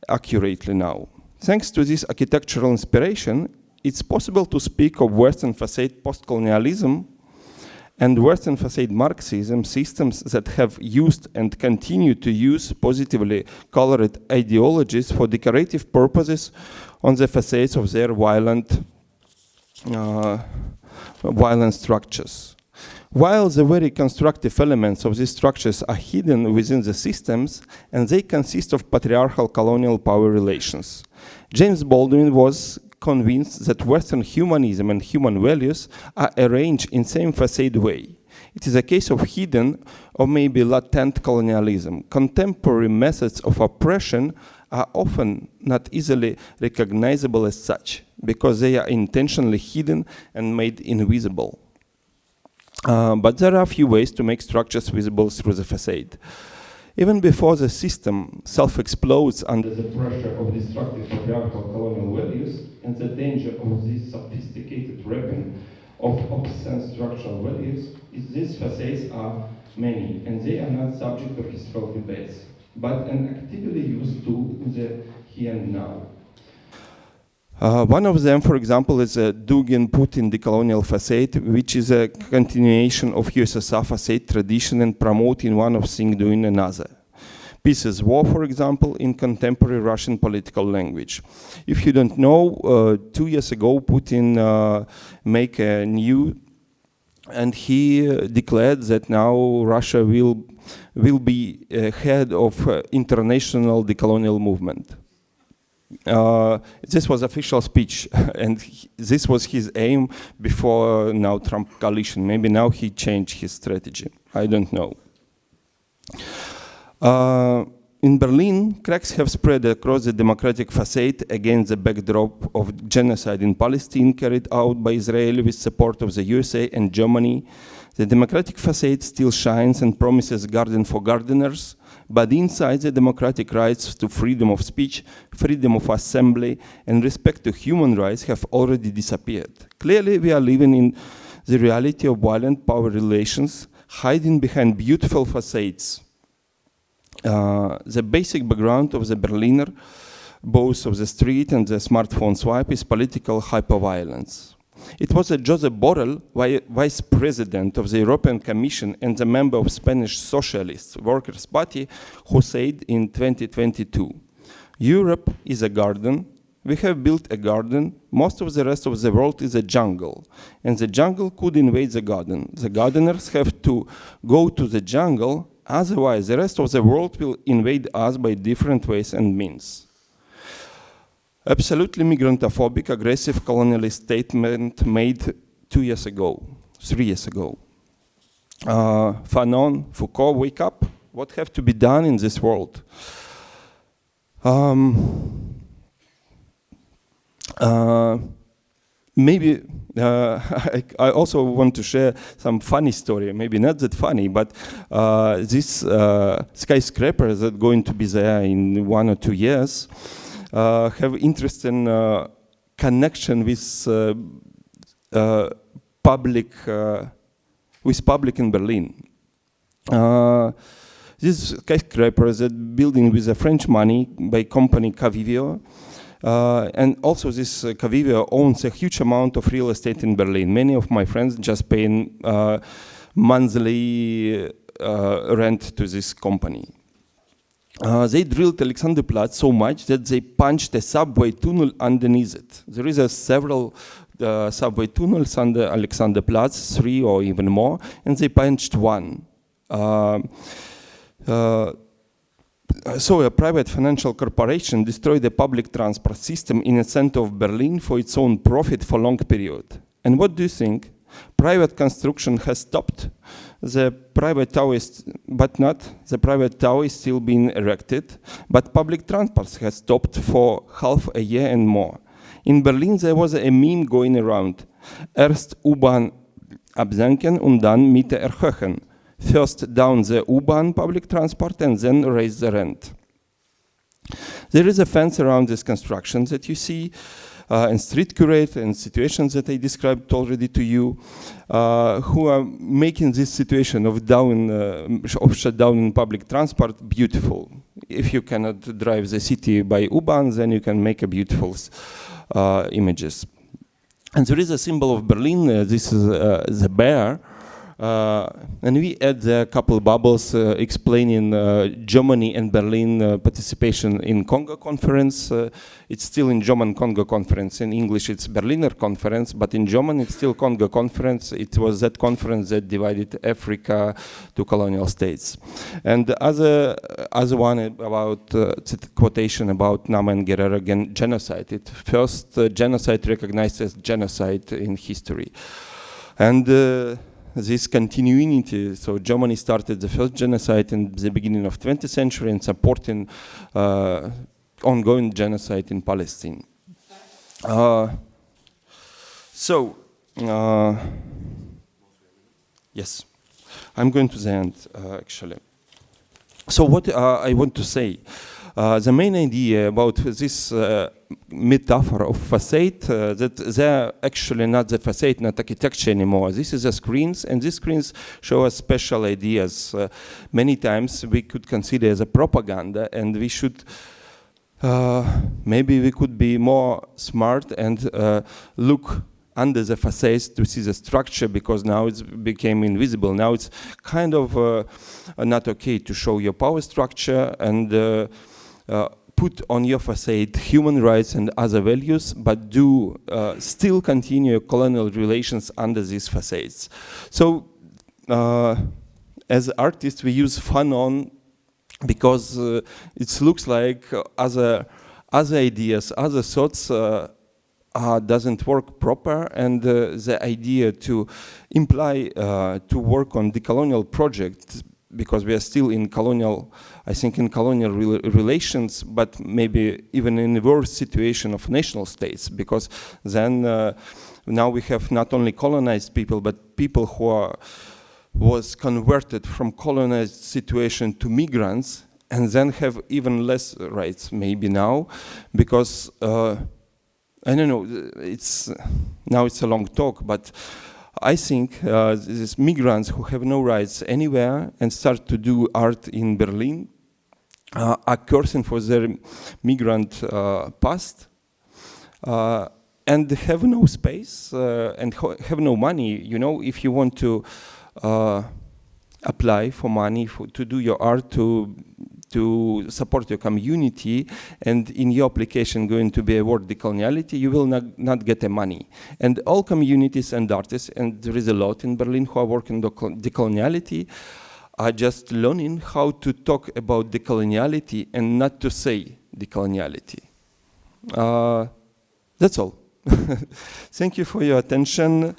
accurately now. Thanks to this architectural inspiration, it's possible to speak of Western facade post-colonialism and Western facade Marxism, systems that have used and continue to use positively colored ideologies for decorative purposes on the facades of their violent structures. While the very constructive elements of these structures are hidden within the systems, and they consist of patriarchal colonial power relations. James Baldwin was convinced that Western humanism and human values are arranged in same facade way. It is a case of hidden or maybe latent colonialism. Contemporary methods of oppression are often not easily recognizable as such, because they are intentionally hidden and made invisible. But there are a few ways to make structures visible through the facade. Even before the system self-explodes under the pressure of destructive patriarchal colonial values and the danger of this sophisticated weapon of obscene structural values, these facades are many, and they are not subject of historical debates, but an actively used tool in the here and now. One of them, for example, is a Dugin-Putin decolonial facade, which is a continuation of USSR facade tradition and promoting one of thing doing another. Peace is war, for example, in contemporary Russian political language. If you don't know, 2 years ago, Putin made a new, and he declared that now Russia will be head of international decolonial movement. This was official speech, and this was his aim before now Trump coalition. Maybe now he changed his strategy. I don't know. In Berlin, cracks have spread across the democratic facade against the backdrop of genocide in Palestine carried out by Israel with support of the USA and Germany. The democratic facade still shines and promises garden for gardeners, but inside the democratic rights to freedom of speech, freedom of assembly, and respect to human rights have already disappeared. Clearly, we are living in the reality of violent power relations, hiding behind beautiful facades. The basic background of the Berliner, both of the street and the smartphone swipe, is political hyperviolence. It was Josep Borrell, vice president of the European Commission and a member of Spanish Socialist Workers' Party, who said in 2022, "Europe is a garden. We have built a garden. Most of the rest of the world is a jungle. And the jungle could invade the garden. The gardeners have to go to the jungle. Otherwise, the rest of the world will invade us by different ways and means." Absolutely migrantophobic, aggressive colonialist statement made 3 years ago. Fanon, Foucault, wake up. What have to be done in this world? Maybe I also want to share some funny story, maybe not that funny, but this skyscraper that's going to be there in 1 or 2 years have interesting connection with public in Berlin. This skyscraper is a building with a French money by company Cavivio. And also this Cavivio owns a huge amount of real estate in Berlin. Many of my friends just paying monthly rent to this company. They drilled Alexanderplatz so much that they punched a subway tunnel underneath it. There is several subway tunnels under Alexanderplatz, 3 or even more, and they punched one. So a private financial corporation destroyed the public transport system in the center of Berlin for its own profit for a long period. And what do you think? Private construction has stopped. The private tower is, but not. The private tower is still being erected, but public transport has stopped for half a year and more. In Berlin, there was a meme going around. Erst U-Bahn absenken und dann Miete erhöhen. First down the U-Bahn public transport and then raise the rent. There is a fence around this construction that you see, and street curator and situations that I described already to you, who are making this situation of shutdown in public transport beautiful. If you cannot drive the city by U-Bahn, then you can make a beautiful images. And there is a symbol of Berlin. This is the bear. And we add a couple bubbles explaining Germany and Berlin participation in Congo conference. It's still in German Congo conference. In English it's Berliner conference, but in German it's still Congo conference. It was that conference that divided Africa to colonial states. And the other one about quotation about Nama and Guerrero genocide. It first genocide recognized as genocide in history. And this continuity, so Germany started the first genocide in the beginning of 20th century and supporting ongoing genocide in Palestine. Yes, I'm going to the end, actually. So what I want to say, the main idea about this metaphor of facade, that they're actually not the facade, not architecture anymore. This is the screens, and these screens show us special ideas. Many times we could consider as a propaganda, and we should, maybe we could be more smart and look under the facades to see the structure, because now it's became invisible. Now it's kind of not okay to show your power structure and put on your facade human rights and other values, but do still continue colonial relations under these facades. So as artists, we use Fanon because it looks like other ideas, other thoughts doesn't work proper, and the idea to imply to work on decolonial projects, because we are still in colonial, I think in colonial relations, but maybe even in a worse situation of national states, because then now we have not only colonized people, but people who was converted from colonized situation to migrants, and then have even less rights maybe now, because I don't know, now it's a long talk, but I think these migrants who have no rights anywhere and start to do art in Berlin are cursing for their migrant past and have no space and have no money. You know, if you want to apply for money to do your art, to support your community, and in your application going to be a word decoloniality, you will not get the money. And all communities and artists, and there is a lot in Berlin who are working decoloniality, are just learning how to talk about decoloniality and not to say decoloniality. That's all. Thank you for your attention.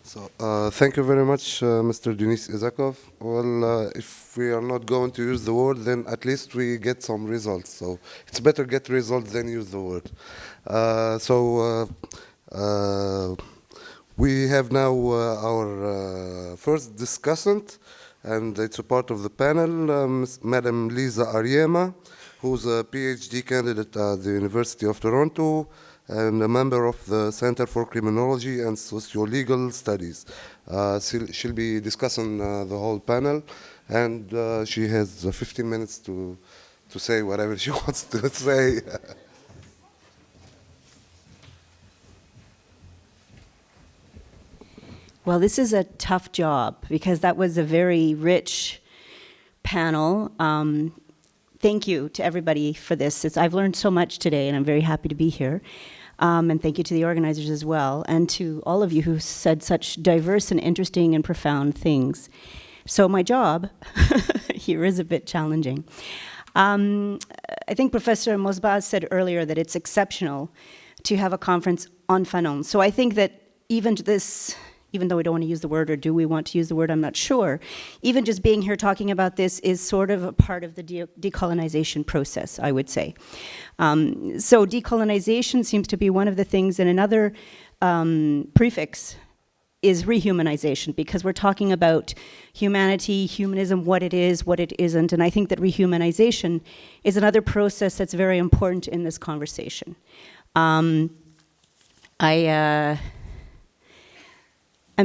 So, thank you very much, Mr. Denis Ecklov. Well, if we are not going to use the word, then at least we get some results. So it's better get results than use the word. We have now our first discussant, and it's a part of the panel, Madam Lisa Ariemma, who's a PhD candidate at the University of Toronto, and a member of the Center for Criminology and Socio-Legal Studies. She'll be discussing the whole panel, and she has 15 minutes to say whatever she wants to say. Well, this is a tough job, because that was a very rich panel. Thank you to everybody for this. I've learned so much today, and I'm very happy to be here. And thank you to the organizers as well, and to all of you who said such diverse and interesting and profound things. So my job here is a bit challenging. I think Professor Mosbaz said earlier that it's exceptional to have a conference on Fanon. So I think that even though we don't want to use the word, or do we want to use the word, I'm not sure. Even just being here talking about this is sort of a part of the decolonization process, I would say. So decolonization seems to be one of the things, and another prefix is rehumanization, because we're talking about humanity, humanism, what it is, what it isn't, and I think that rehumanization is another process that's very important in this conversation. I'm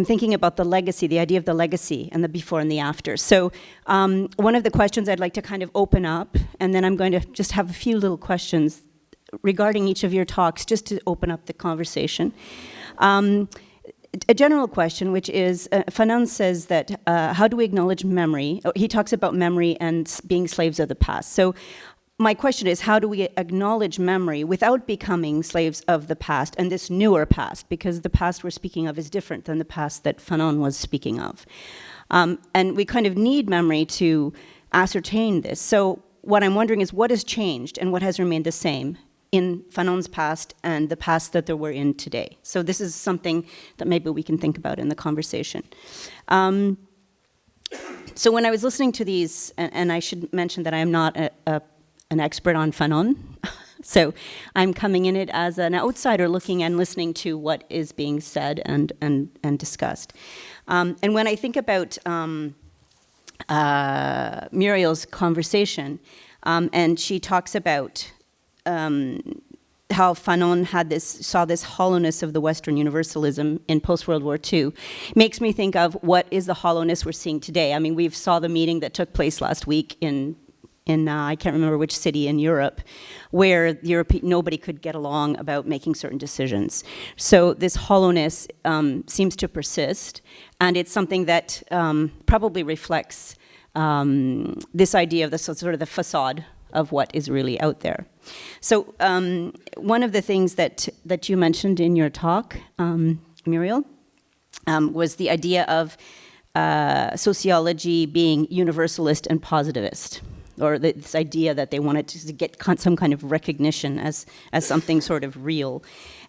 thinking about the legacy, the idea of the legacy, and the before and the after. So one of the questions I'd like to kind of open up, and then I'm going to just have a few little questions regarding each of your talks, just to open up the conversation. A general question, which is, Fanon says that, how do we acknowledge memory? He talks about memory and being slaves of the past. So my question is, how do we acknowledge memory without becoming slaves of the past and this newer past? Because the past we're speaking of is different than the past that Fanon was speaking of. And we kind of need memory to ascertain this. So what I'm wondering is, what has changed and what has remained the same in Fanon's past and the past that we're in today? So this is something that maybe we can think about in the conversation. So when I was listening to these, and I should mention that I am not an expert on Fanon, so I'm coming in it as an outsider looking and listening to what is being said and discussed. And when I think about Muriel's conversation, and she talks about how Fanon saw this hollowness of the Western universalism in post-World War II, makes me think of what is the hollowness we're seeing today. I mean, we saw the meeting that took place last week in I can't remember which city in Europe, where nobody could get along about making certain decisions. So this hollowness seems to persist, and it's something that probably reflects this idea of the sort of the facade of what is really out there. So one of the things that you mentioned in your talk, Muriel, was the idea of sociology being universalist and positivist, or this idea that they wanted to get some kind of recognition as something sort of real.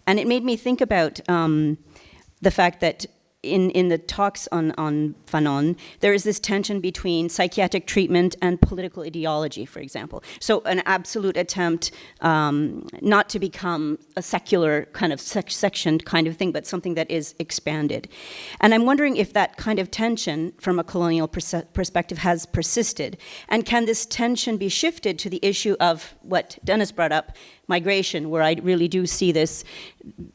And it made me think about the fact that in the talks on Fanon, there is this tension between psychiatric treatment and political ideology, for example. So an absolute attempt not to become a secular kind of sectioned kind of thing, but something that is expanded. And I'm wondering if that kind of tension from a colonial perspective has persisted. And can this tension be shifted to the issue of what Dennis brought up, migration, where I really do see this.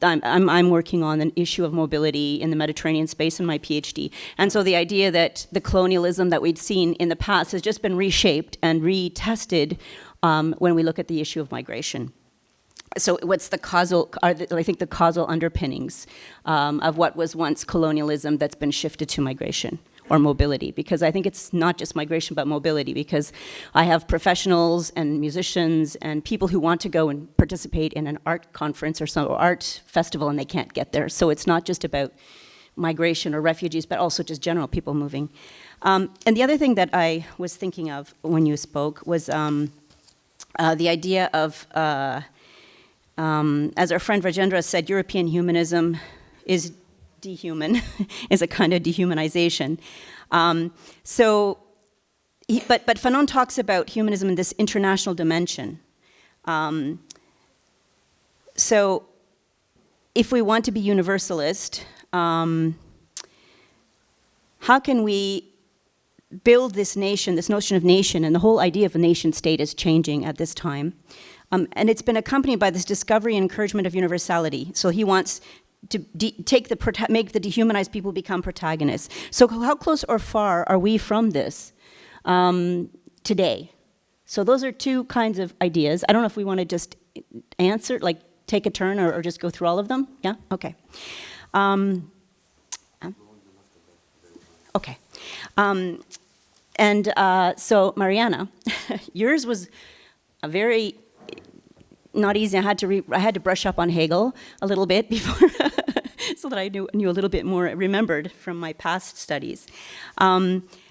I'm working on an issue of mobility in the Mediterranean space in my PhD. And so the idea that the colonialism that we'd seen in the past has just been reshaped and retested when we look at the issue of migration. So what's the causal, I think the causal underpinnings of what was once colonialism that's been shifted to migration or mobility? Because I think it's not just migration, but mobility, because I have professionals and musicians and people who want to go and participate in an art conference or some art festival and they can't get there. So it's not just about migration or refugees, but also just general people moving. And the other thing that I was thinking of when you spoke was the idea of, as our friend Rajendra said, European humanism is dehuman, is a kind of dehumanization. But Fanon talks about humanism in this international dimension. So if we want to be universalist, how can we build this nation, this notion of nation, and the whole idea of a nation state is changing at this time. And it's been accompanied by this discovery and encouragement of universality. So he wants to make the dehumanized people become protagonists. So how close or far are we from this today? So those are two kinds of ideas. I don't know if we want to just answer, like take a turn or just go through all of them. Yeah? Okay. Okay. So Mariana, yours was a very not easy. I had to brush up on Hegel a little bit before, so that I knew a little bit more, remembered from my past studies.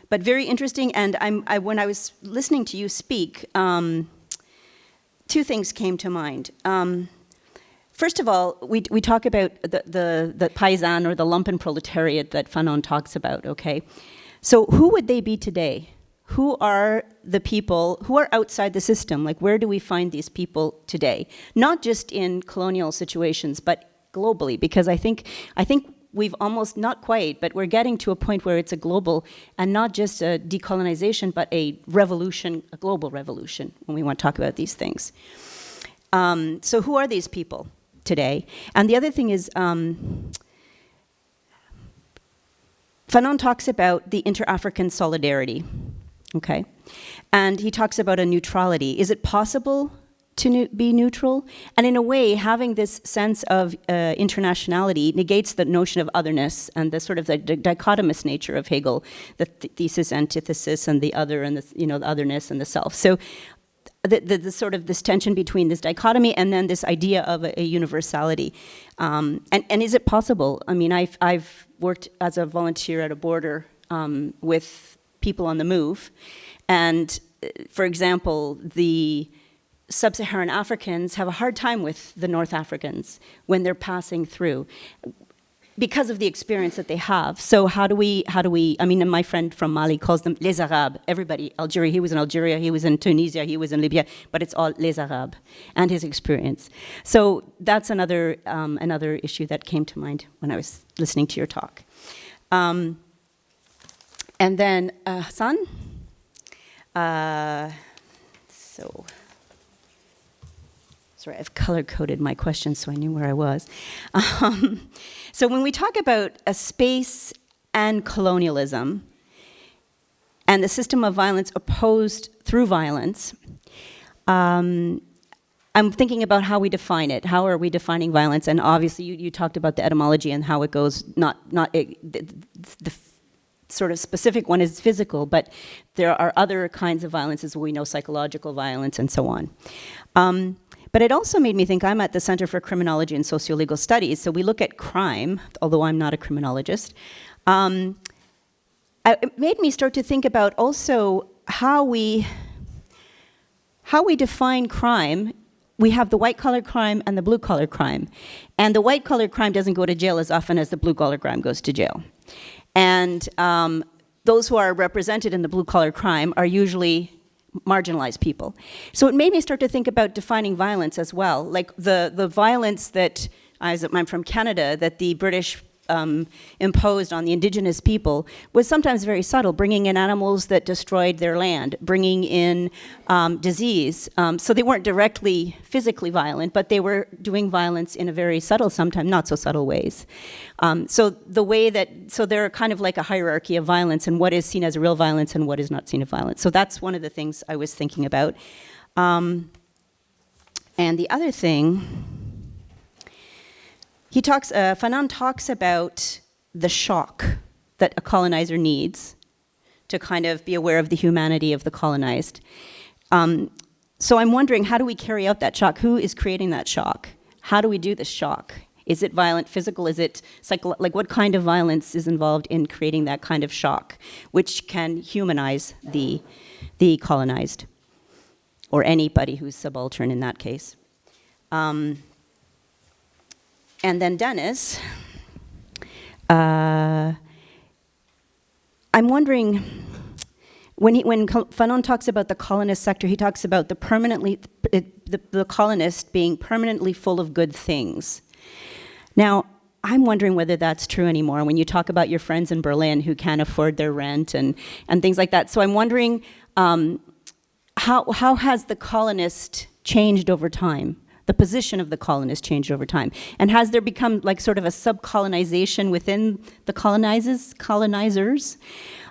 but very interesting. And when I was listening to you speak, two things came to mind. First of all, we talk about the paysan or the lumpen proletariat that Fanon talks about, okay? So who would they be today? Who are the people who are outside the system? Like, where do we find these people today? Not just in colonial situations, but globally, because I think we've almost, not quite, but we're getting to a point where it's a global, and not just a decolonization, but a revolution, a global revolution, when we want to talk about these things. So who are these people today? And the other thing is, Fanon talks about the inter-African solidarity, okay? And he talks about a neutrality. Is it possible to be neutral? And in a way, having this sense of internationality negates the notion of otherness and the sort of the dichotomous nature of Hegel, the thesis, antithesis, and the other, and the otherness and the self. So the sort of this tension between this dichotomy and then this idea of a universality. And is it possible? I mean, I've worked as a volunteer at a border with people on the move. And for example, the Sub-Saharan Africans have a hard time with the North Africans when they're passing through because of the experience that they have. So how do we, I mean, my friend from Mali calls them les Arabes. Everybody, Algeria, he was in Algeria, he was in Tunisia, he was in Libya, but it's all les Arabes and his experience. So that's another issue that came to mind when I was listening to your talk. And then Hassan, sorry, I've color-coded my questions so I knew where I was. So when we talk about a space and colonialism and the system of violence opposed through violence, I'm thinking about how we define it. How are we defining violence? And obviously you talked about the etymology and how it goes, the sort of specific one is physical, but there are other kinds of violences. We know psychological violence and so on. But it also made me think, I'm at the Center for Criminology and Sociolegal Studies, so we look at crime, although I'm not a criminologist. It made me start to think about also how we define crime. We have the white-collar crime and the blue-collar crime. And the white-collar crime doesn't go to jail as often as the blue-collar crime goes to jail. And those who are represented in the blue-collar crime are usually marginalized people. So it made me start to think about defining violence as well. Like the violence that, I'm from Canada, that the British imposed on the indigenous people was sometimes very subtle, bringing in animals that destroyed their land, bringing in disease. So they weren't directly physically violent, but they were doing violence in a very subtle, sometimes not so subtle ways. So there are kind of like a hierarchy of violence and what is seen as real violence and what is not seen as violence. So that's one of the things I was thinking about. And the other thing, Fanon talks about the shock that a colonizer needs to kind of be aware of the humanity of the colonized. So I'm wondering, how do we carry out that shock? Who is creating that shock? How do we do the shock? Is it violent, physical? Is it psychological? Like, what kind of violence is involved in creating that kind of shock, which can humanize the colonized, or anybody who's subaltern in that case? And then Denis, I'm wondering, when Fanon talks about the colonist sector, he talks about the colonist being permanently full of good things. Now, I'm wondering whether that's true anymore when you talk about your friends in Berlin who can't afford their rent and things like that. So I'm wondering, how has the colonist changed over time? The position of the colonist changed over time? And has there become like sort of a sub-colonization within the colonizers?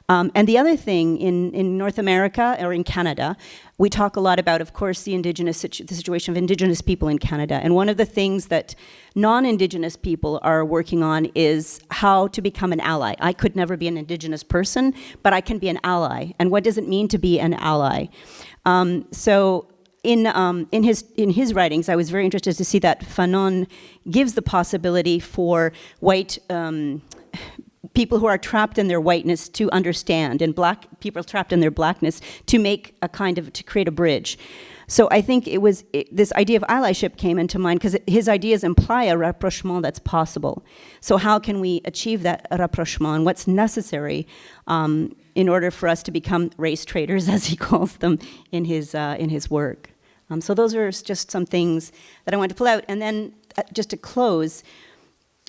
And the other thing, in North America or in Canada, we talk a lot about, of course, the situation of Indigenous people in Canada. And one of the things that non-Indigenous people are working on is how to become an ally. I could never be an Indigenous person, but I can be an ally. And what does it mean to be an ally? In his writings, I was very interested to see that Fanon gives the possibility for white people who are trapped in their whiteness to understand, and black people trapped in their blackness to make a kind of, to create a bridge. So I think this idea of allyship came into mind because his ideas imply a rapprochement that's possible. So how can we achieve that rapprochement, and what's necessary in order for us to become race traders, as he calls them in his work? So those are just some things that I want to pull out. And then just to close,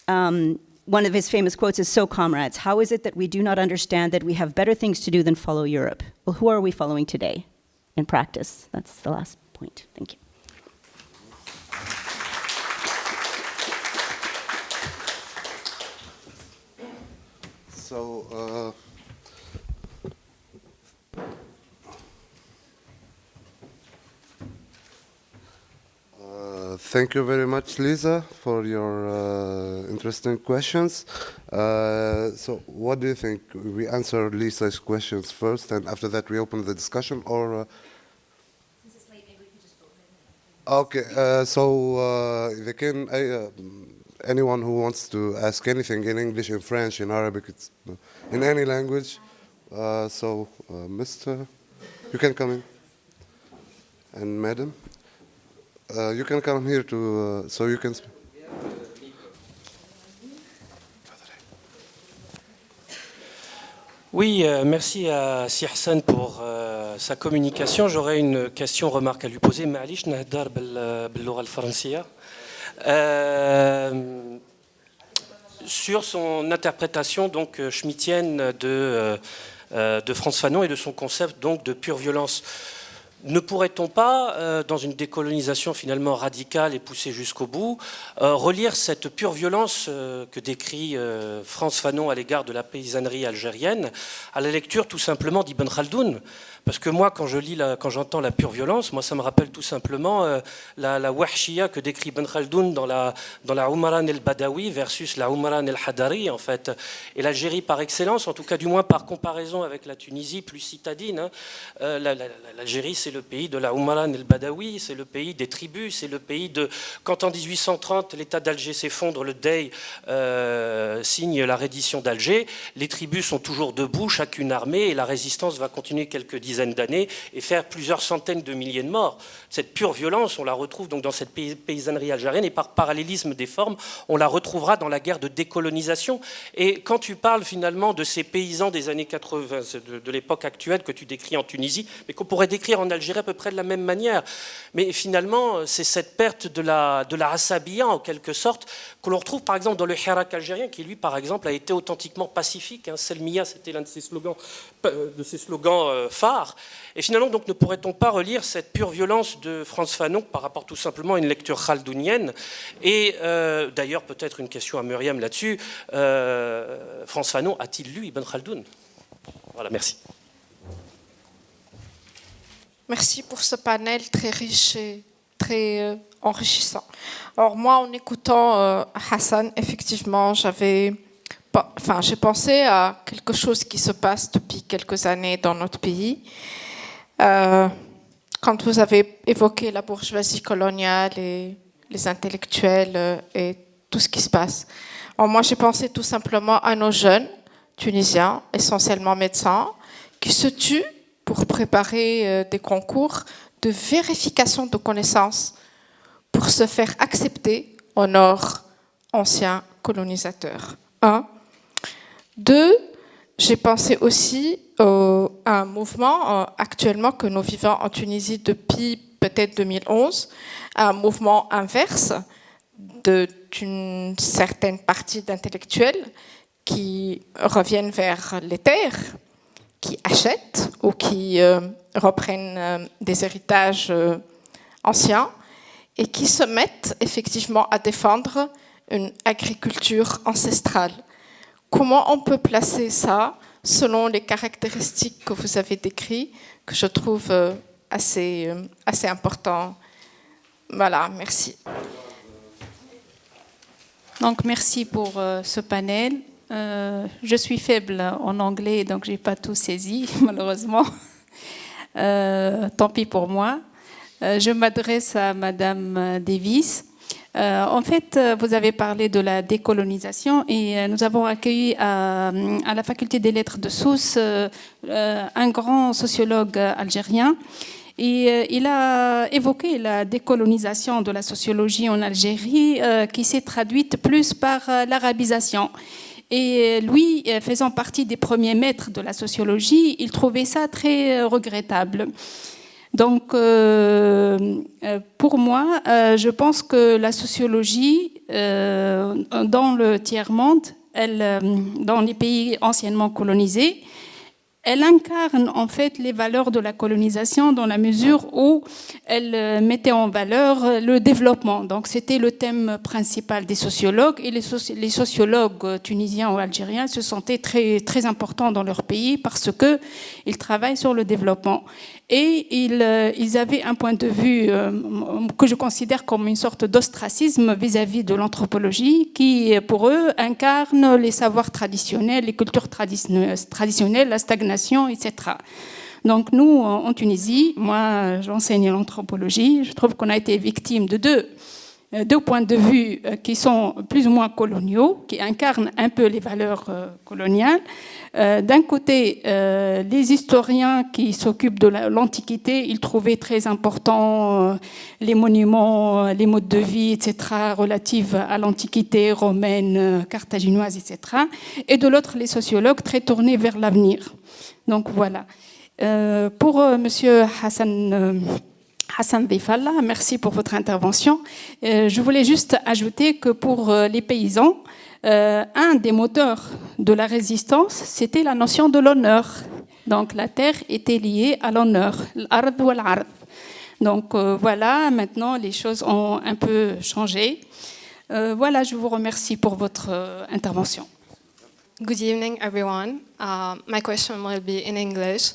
one of his famous quotes is, "So comrades, how is it that we do not understand that we have better things to do than follow Europe?" Well, who are we following today? In practice. That's the last point. Thank you. So, thank you very much, Lisa, for your interesting questions. So what do you think? We answer Lisa's questions first, and after that we open the discussion, or? Since it's late, maybe we could just go ahead. Okay, so they can, anyone who wants to ask anything in English, in French, in Arabic, it's, in any language. So, Mr., you can come in. And Madam, you can come here to, so you can speak. Oui, merci à Si Hassan pour sa communication. J'aurais une question, remarque à lui poser. معليش نهدر باللغة الفرنسية. Sur son interprétation donc schmittienne de Frantz Fanon et de son concept donc de pure violence. Ne pourrait-on pas, dans une décolonisation finalement radicale et poussée jusqu'au bout, relire cette pure violence que décrit Frantz Fanon à l'égard de la paysannerie algérienne à la lecture tout simplement d'Ibn Khaldoun? Parce que moi, quand j'entends la pure violence, moi, ça me rappelle tout simplement la wahshiya que décrit Ibn Khaldoun dans la Oumaran el-Badawi versus la Oumaran el-Hadari, en fait. Et l'Algérie par excellence, en tout cas du moins par comparaison avec la Tunisie plus citadine, hein, l'Algérie, c'est le pays de la Oumaran el-Badawi, c'est le pays des tribus, c'est le pays de... Quand en 1830, l'État d'Alger s'effondre, le Dey signe la reddition d'Alger, les tribus sont toujours debout, chacune armée, et la résistance va continuer quelques dizaines d'années et faire plusieurs centaines de milliers de morts. Cette pure violence, on la retrouve donc dans cette paysannerie algérienne, et par parallélisme des formes, on la retrouvera dans la guerre de décolonisation. Et quand tu parles finalement de ces paysans des années 80, de l'époque actuelle que tu décris en Tunisie, mais qu'on pourrait décrire en Algérie à peu près de la même manière, mais finalement c'est cette perte de la asabia en quelque sorte que l'on retrouve par exemple dans le hirak algérien, qui lui par exemple a été authentiquement pacifique, hein. Selmiya, c'était l'un de ses slogans phares. Et finalement, donc, ne pourrait-on pas relire cette pure violence de Frantz Fanon par rapport tout simplement à une lecture khaldounienne? Et d'ailleurs, peut-être une question à Muriam là-dessus. Frantz Fanon a-t-il lu Ibn Khaldoun? Voilà, merci. Merci pour ce panel très riche et très enrichissant. Alors moi, en écoutant Hassan, effectivement, j'ai pensé à quelque chose qui se passe depuis quelques années dans notre pays. Quand vous avez évoqué la bourgeoisie coloniale et les intellectuels et tout ce qui se passe. Alors moi, j'ai pensé tout simplement à nos jeunes tunisiens, essentiellement médecins, qui se tuent pour préparer des concours de vérification de connaissances pour se faire accepter au nord anciens colonisateurs. 1. 2, j'ai pensé aussi à un mouvement actuellement que nous vivons en Tunisie depuis peut-être 2011, un mouvement inverse d'une certaine partie d'intellectuels qui reviennent vers les terres, qui achètent ou qui reprennent des héritages anciens et qui se mettent effectivement à défendre une agriculture ancestrale. Comment on peut placer ça selon les caractéristiques que vous avez décrites, que je trouve assez important. Voilà, merci. Donc, merci pour ce panel. Je suis faible en anglais, donc je n'ai pas tout saisi, malheureusement. Tant pis pour moi. Je m'adresse à Madame Davis. En fait, vous avez parlé de la décolonisation et nous avons accueilli à la Faculté des lettres de Sousse un grand sociologue algérien. Et il a évoqué la décolonisation de la sociologie en Algérie qui s'est traduite plus par l'arabisation. Et lui, faisant partie des premiers maîtres de la sociologie, il trouvait ça très regrettable. Donc, pour moi, je pense que la sociologie, dans le tiers-monde, dans les pays anciennement colonisés, elle incarne en fait les valeurs de la colonisation dans la mesure où elle mettait en valeur le développement. Donc c'était le thème principal des sociologues et les sociologues tunisiens ou algériens se sentaient très, très importants dans leur pays parce qu'ils travaillent sur le développement. Et ils avaient un point de vue que je considère comme une sorte d'ostracisme vis-à-vis de l'anthropologie qui, pour eux, incarne les savoirs traditionnels, les cultures traditionnelles, la stagnation, etc. Donc nous, en Tunisie, moi j'enseigne l'anthropologie, je trouve qu'on a été victime de deux points de vue qui sont plus ou moins coloniaux, qui incarnent un peu les valeurs coloniales. D'un côté, les historiens qui s'occupent de l'Antiquité, ils trouvaient très important les monuments, les modes de vie, etc., relatifs à l'Antiquité romaine, carthaginoise, etc. Et de l'autre, les sociologues très tournés vers l'avenir. Donc voilà. Pour Monsieur Hassan Dhifallah, merci pour votre intervention. Je voulais juste ajouter que pour les paysans, un des moteurs de la résistance, c'était la notion de l'honneur. Donc la terre était liée à l'honneur, l'ard ou l'ard. Donc voilà, maintenant les choses ont un peu changé. Voilà, je vous remercie pour votre intervention. Good evening, everyone. My question will be in English.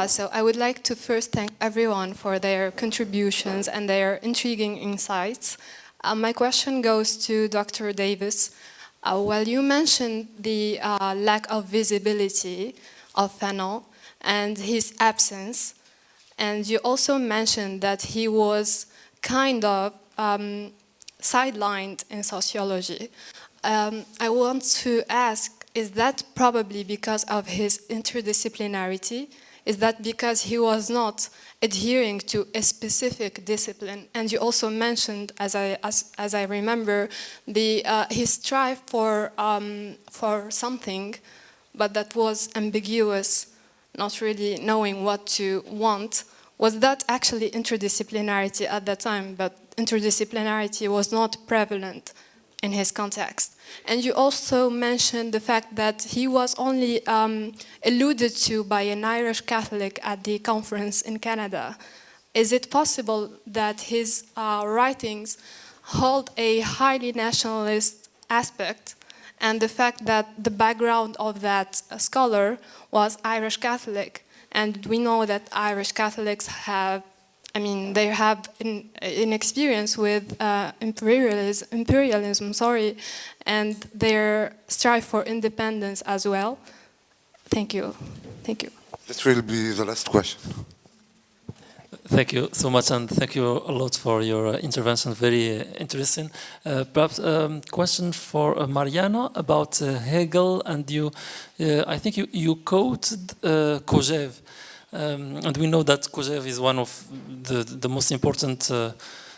So I would like to first thank everyone for their contributions and their intriguing insights. My question goes to Dr. Davis. Well, you mentioned the lack of visibility of Fanon and his absence, and you also mentioned that he was kind of sidelined in sociology. I want to ask, is that probably because of his interdisciplinarity? Is that because he was not adhering to a specific discipline? And you also mentioned, as I remember, his strive for something, but that was ambiguous, not really knowing what to want. Was that actually interdisciplinarity at that time? But interdisciplinarity was not prevalent in his context. And you also mentioned the fact that he was only alluded to by an Irish Catholic at the conference in Canada. Is it possible that his writings hold a highly nationalist aspect, and the fact that the background of that scholar was Irish Catholic? And we know that Irish Catholics have, they have an experience with imperialism, and their strive for independence as well. Thank you. Thank you. This will be the last question. Thank you so much, and thank you a lot for your intervention. Very interesting. Perhaps a question for Mariana about Hegel, and you. I think you quoted Kojève. And we know that Kojève is one of the most important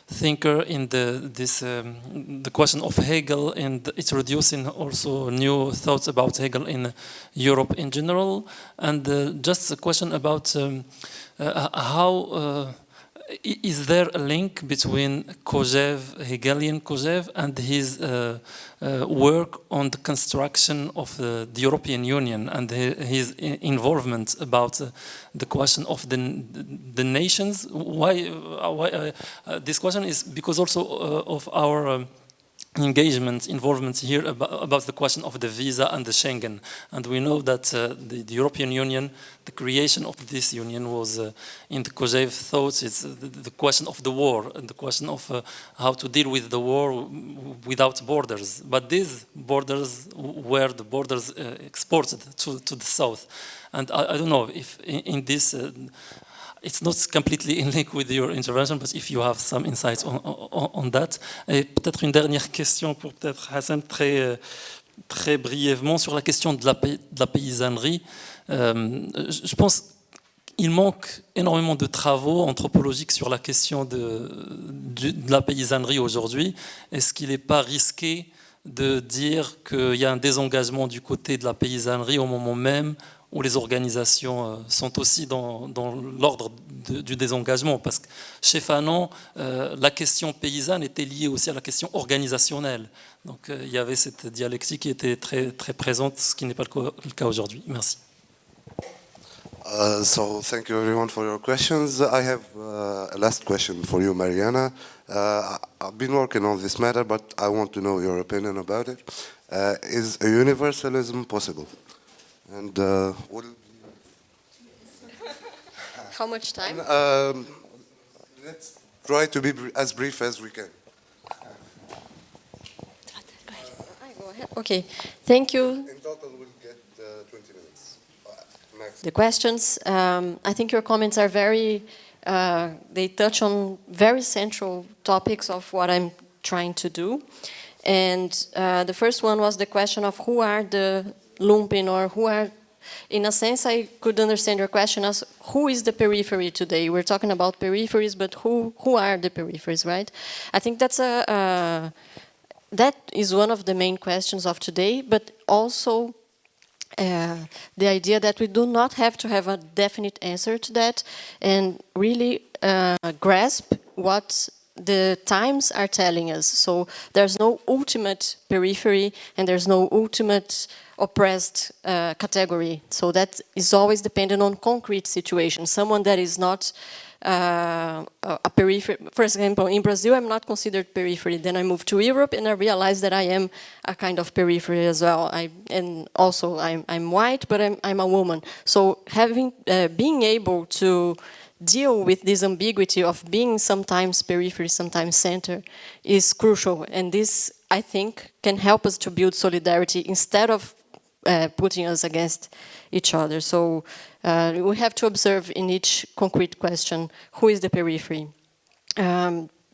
thinker in the question of Hegel, and introducing also new thoughts about Hegel in Europe in general. And just a question about how is there a link between Kojève, Hegelian Kojève, and his work on the construction of the European Union and his involvement about the question of the nations? Why this question is because also of our involvement here about the question of the visa and the Schengen. And we know that the European Union, the creation of this union was in the Kojève thoughts, it's the question of the war and the question of how to deal with the war without borders. But these borders were the borders exported to the south. And I don't know if in this, it's not completely in link with your intervention, but if you have some insights on that. Et peut-être une dernière question pour peut-être Hassan, très brièvement, sur la question de la paysannerie. Je pense qu'il manque énormément de travaux anthropologiques sur la question de la paysannerie aujourd'hui. Est-ce qu'il n'est pas risqué de dire qu'il y a un désengagement du côté de la paysannerie au moment même où les organisations sont aussi dans l'ordre du désengagement? Parce que chez Fanon, la question paysanne était liée aussi à la question organisationnelle. Donc il y avait cette dialectique qui était très, très présente, ce qui n'est pas le cas aujourd'hui. Merci. So thank you everyone for your questions. I have a last question for you, Mariana. I've been working on this matter, but I want to know your opinion about it. Is a universalism possible? And How much time? Let's try to be as brief as we can. Go ahead. Okay, thank you. In total, we'll get 20 minutes. Max. The questions. I think your comments are very, they touch on very central topics of what I'm trying to do. And the first one was the question of who are the lumpen, or who are, in a sense, I could understand your question as who is the periphery today? We're talking about peripheries, but who are the peripheries, right? I think that's that is one of the main questions of today, but also the idea that we do not have to have a definite answer to that, and really grasp what the times are telling us. So there's no ultimate periphery and there's no ultimate oppressed category. So that is always dependent on concrete situations. Someone that is not a periphery, for example, in Brazil, I'm not considered periphery. Then I moved to Europe and I realized that I am a kind of periphery as well. And also I'm white, but I'm a woman. So being able to deal with this ambiguity of being sometimes periphery, sometimes center is crucial. And this, I think, can help us to build solidarity instead of putting us against each other. So we have to observe in each concrete question, who is the periphery?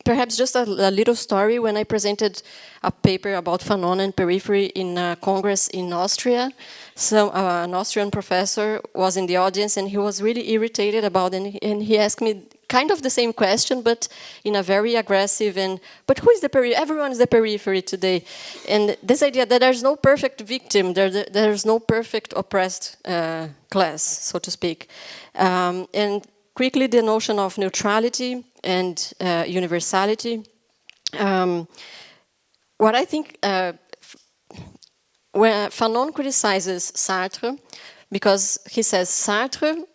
Perhaps just a little story. When I presented a paper about Fanon and periphery in a congress in Austria, so an Austrian professor was in the audience and he was really irritated about it, and he asked me kind of the same question, but in a very aggressive but who is the periphery? Everyone is the periphery today. And this idea that there's no perfect victim, there's no perfect oppressed class, so to speak. And quickly, the notion of neutrality and universality. What I think, when Fanon criticizes Sartre, because he says Sartre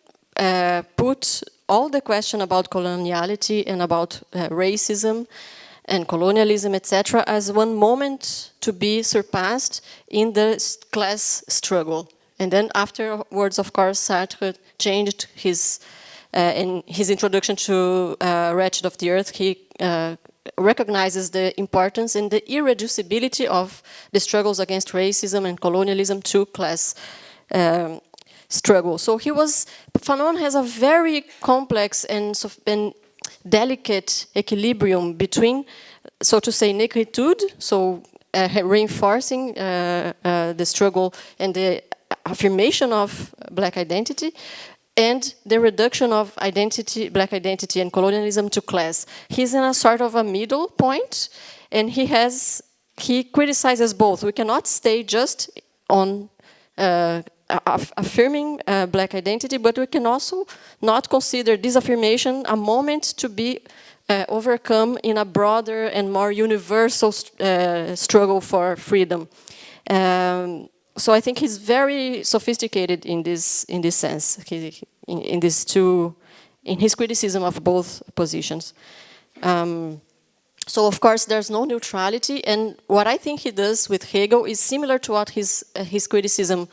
put all the question about coloniality and about racism and colonialism, etc., as one moment to be surpassed in the class struggle. And then afterwards, of course, Sartre changed his in his introduction to Wretched of the Earth. He recognizes the importance and the irreducibility of the struggles against racism and colonialism to class struggle. So Fanon has a very complex and delicate equilibrium between, so to say, negritude, so reinforcing the struggle and the affirmation of black identity, and the reduction of black identity and colonialism to class. He's in a sort of a middle point, and he criticizes both. We cannot stay just on affirming black identity, but we can also not consider this affirmation a moment to be overcome in a broader and more universal struggle for freedom. So I think he's very sophisticated in this sense, in his criticism of both positions. So of course there's no neutrality, and what I think he does with Hegel is similar to what his criticism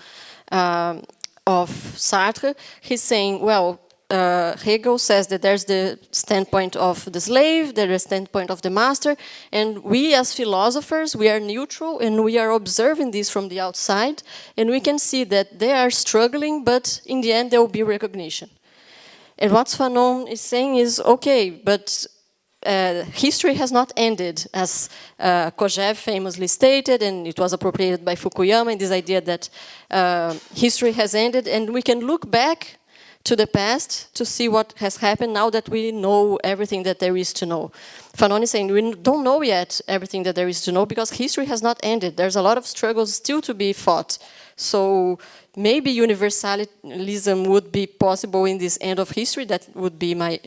of Sartre. He's saying, well, Hegel says that there's the standpoint of the slave, there's the standpoint of the master, and we as philosophers, we are neutral and we are observing this from the outside, and we can see that they are struggling, but in the end there will be recognition. And what Fanon is saying is, okay, but history has not ended, as Kojève famously stated, and it was appropriated by Fukuyama, in this idea that history has ended, and we can look back to the past to see what has happened now that we know everything that there is to know. Fanon is saying we don't know yet everything that there is to know because history has not ended. There's a lot of struggles still to be fought. So maybe universalism would be possible in this end of history. That would be my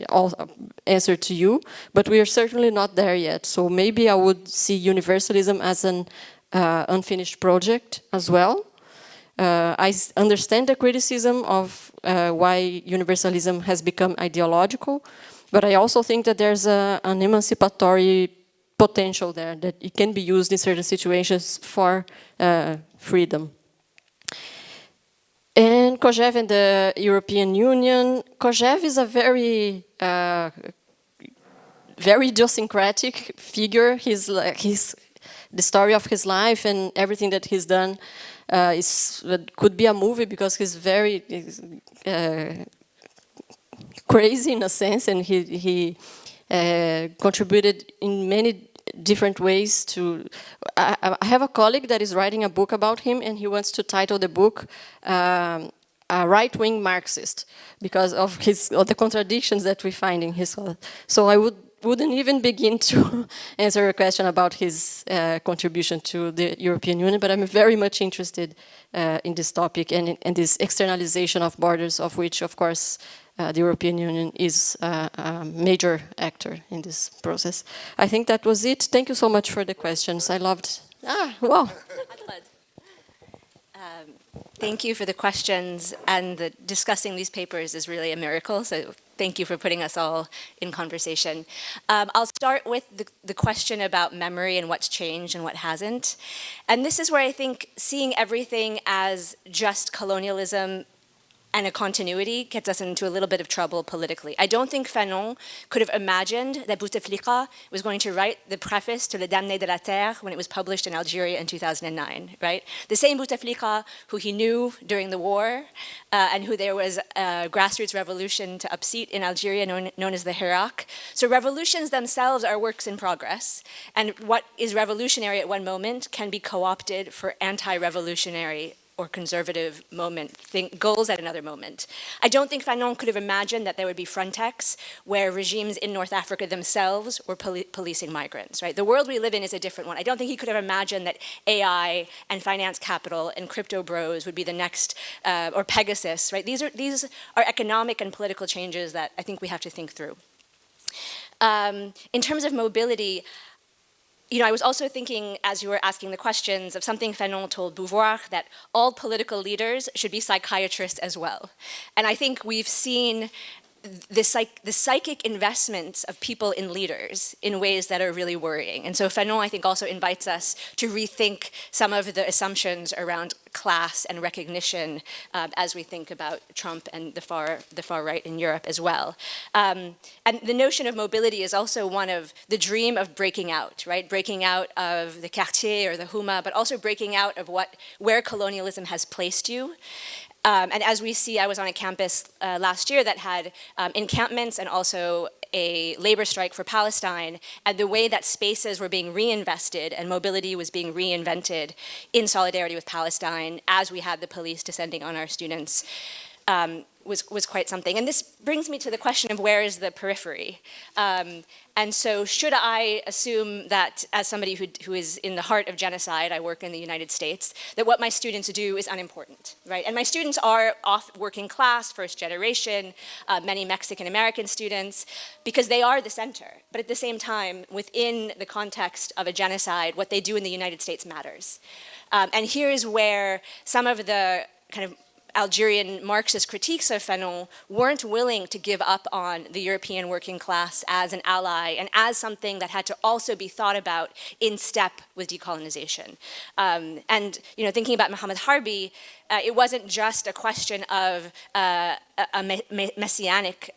answer to you. But we are certainly not there yet. So maybe I would see universalism as an unfinished project as well. I understand the criticism of why universalism has become ideological, but I also think that there's an emancipatory potential there, that it can be used in certain situations for freedom. And Kojève and the European Union, Kojève is a very idiosyncratic figure. The story of his life and everything that he's done could be a movie because he's very crazy in a sense, and he contributed in many different ways to. I have a colleague that is writing a book about him, and he wants to title the book a right-wing Marxist because of the contradictions that we find in his. So I wouldn't even begin to answer a question about his contribution to the European Union, but I'm very much interested in this topic and this externalization of borders, of which, of course, the European Union is a major actor in this process. I think that was it. Thank you so much for the questions. I loved. Wow. Thank you for the questions, and discussing these papers is really a miracle, so thank you for putting us all in conversation. I'll start with the question about memory and what's changed and what hasn't. And this is where I think seeing everything as just colonialism and a continuity gets us into a little bit of trouble politically. I don't think Fanon could have imagined that Bouteflika was going to write the preface to Le Damné de la Terre when it was published in Algeria in 2009, right? The same Bouteflika who he knew during the war and who there was a grassroots revolution to upseat in Algeria known as the Hirak. So revolutions themselves are works in progress, and what is revolutionary at one moment can be co-opted for anti-revolutionary or conservative goals at another moment. I don't think Fanon could have imagined that there would be Frontex, where regimes in North Africa themselves were policing migrants, right? The world we live in is a different one. I don't think he could have imagined that AI and finance capital and crypto bros would be the next, or Pegasus, right? These are economic and political changes that I think we have to think through. In terms of mobility, I was also thinking, as you were asking the questions, of something Fanon told Beauvoir, that all political leaders should be psychiatrists as well. And I think we've seen the psychic investments of people in leaders in ways that are really worrying. And so Fanon, I think, also invites us to rethink some of the assumptions around class and recognition as we think about Trump and the far right in Europe as well. And the notion of mobility is also one of the dream of breaking out, right? Breaking out of the quartier or the Houma, but also breaking out of where colonialism has placed you. And as we see, I was on a campus last year that had encampments and also a labor strike for Palestine, and the way that spaces were being reinvested and mobility was being reinvented in solidarity with Palestine as we had the police descending on our students was quite something. And this brings me to the question of where is the periphery? And so should I assume that, as somebody who is in the heart of genocide, I work in the United States, that what my students do is unimportant, right? And my students are working class, first generation, many Mexican-American students, because they are the center. But at the same time, within the context of a genocide, what they do in the United States matters. And here is where some of the kind of Algerian Marxist critiques of Fanon weren't willing to give up on the European working class as an ally and as something that had to also be thought about in step with decolonization. And thinking about Mohammed Harbi, it wasn't just a question of a messianic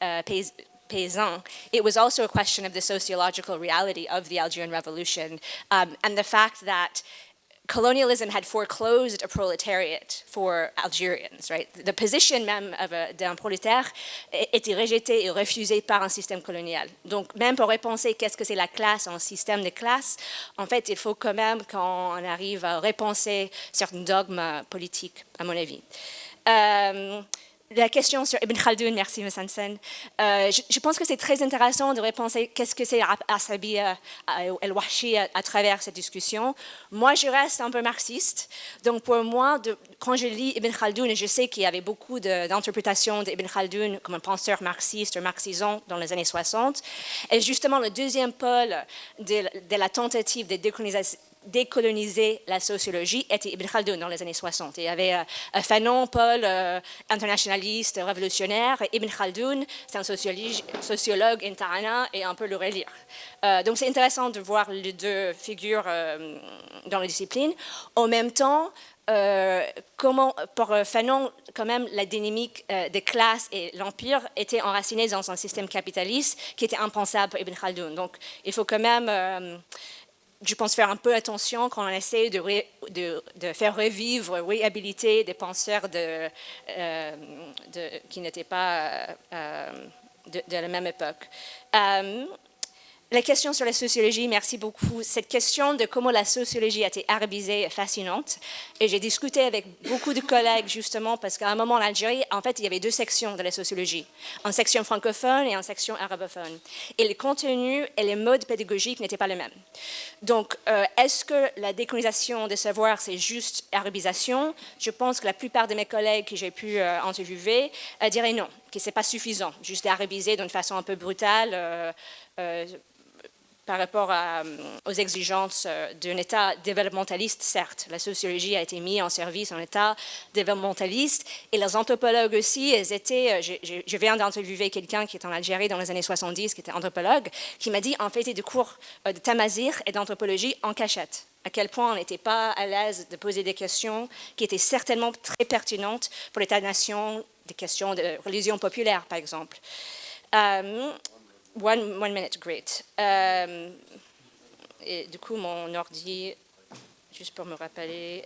paysan. It was also a question of the sociological reality of the Algerian Revolution and the fact that colonialism had foreclosed a proletariat for Algerians, right? The position même d'un prolétaire était rejetée et refusée par un système colonial. Donc, même pour repenser qu'est-ce que c'est la classe, un système de classe, en fait, il faut quand même qu'on arrive à repenser certains dogmes politiques, à mon avis. La question sur Ibn Khaldoun, merci M. Hansen. Je pense que c'est très intéressant de repenser qu'est-ce que c'est Asabiyya el-Wahshi à travers cette discussion. Moi, je reste un peu marxiste. Donc, pour moi, quand je lis Ibn Khaldoun, et je sais qu'il y avait beaucoup d'interprétations d'Ibn Khaldoun comme un penseur marxiste ou marxisant dans les années 60, et justement, le deuxième pôle de la tentative de décoloniser la sociologie était Ibn Khaldoun dans les années 60. Il y avait Fanon, Paul, internationaliste, révolutionnaire, et Ibn Khaldoun, c'est un sociologue interne et on peut le relire. Donc c'est intéressant de voir les deux figures dans la discipline. En même temps, comment, pour Fanon, quand même, la dynamique des classes et l'empire était enracinée dans un système capitaliste qui était impensable pour Ibn Khaldoun. Donc il faut quand même... je pense faire un peu attention quand on essaie de faire revivre, réhabiliter des penseurs qui n'étaient pas de la même époque. La question sur la sociologie, merci beaucoup. Cette question de comment la sociologie a été arabisée est fascinante. Et j'ai discuté avec beaucoup de collègues, justement, parce qu'à un moment en Algérie, en fait, il y avait deux sections de la sociologie. Une section francophone et une section arabophone. Et les contenus et les modes pédagogiques n'étaient pas les mêmes. Donc, est-ce que la décolonisation des savoirs, c'est juste arabisation? Je pense que la plupart de mes collègues que j'ai pu interviewer diraient non, que ce n'est pas suffisant, juste d'arabiser d'une façon un peu brutale, par rapport aux exigences d'un État développementaliste, certes. La sociologie a été mise en service d'un État développementaliste. Et les anthropologues aussi, elles étaient... Je viens d'interviewer quelqu'un qui est en Algérie dans les années 70, qui était anthropologue, qui m'a dit, en fait, des cours de tamazir et d'anthropologie en cachette. À quel point on n'était pas à l'aise de poser des questions qui étaient certainement très pertinentes pour l'État-nation, des questions de religion populaire, par exemple. One minute, great. Et du coup, mon ordi, juste pour me rappeler.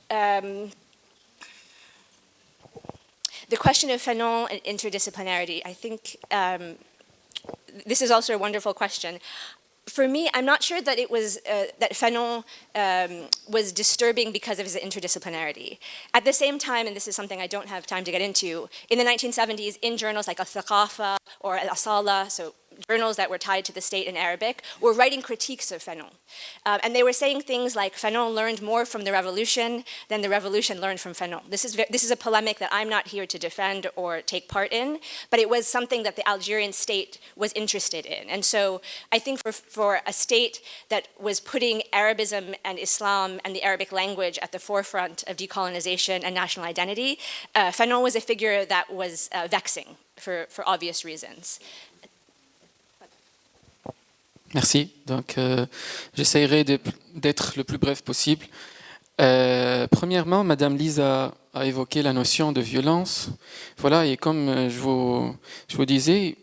The question of Fanon and interdisciplinarity, I think this is also a wonderful question. For me, I'm not sure that it was that Fanon was disturbing because of his interdisciplinarity. At the same time, and this is something I don't have time to get into, in the 1970s, in journals like Al-Thaqafa or Al-Asala, so journals that were tied to the state in Arabic, were writing critiques of Fanon. And they were saying things like, Fanon learned more from the revolution than the revolution learned from Fanon. This is a polemic that I'm not here to defend or take part in, but it was something that the Algerian state was interested in. And so I think for a state that was putting Arabism and Islam and the Arabic language at the forefront of decolonization and national identity, Fanon was a figure that was vexing for obvious reasons. Merci. Donc, j'essaierai d'être le plus bref possible. Premièrement, Madame Lise a évoqué la notion de violence. Voilà, et comme je vous disais,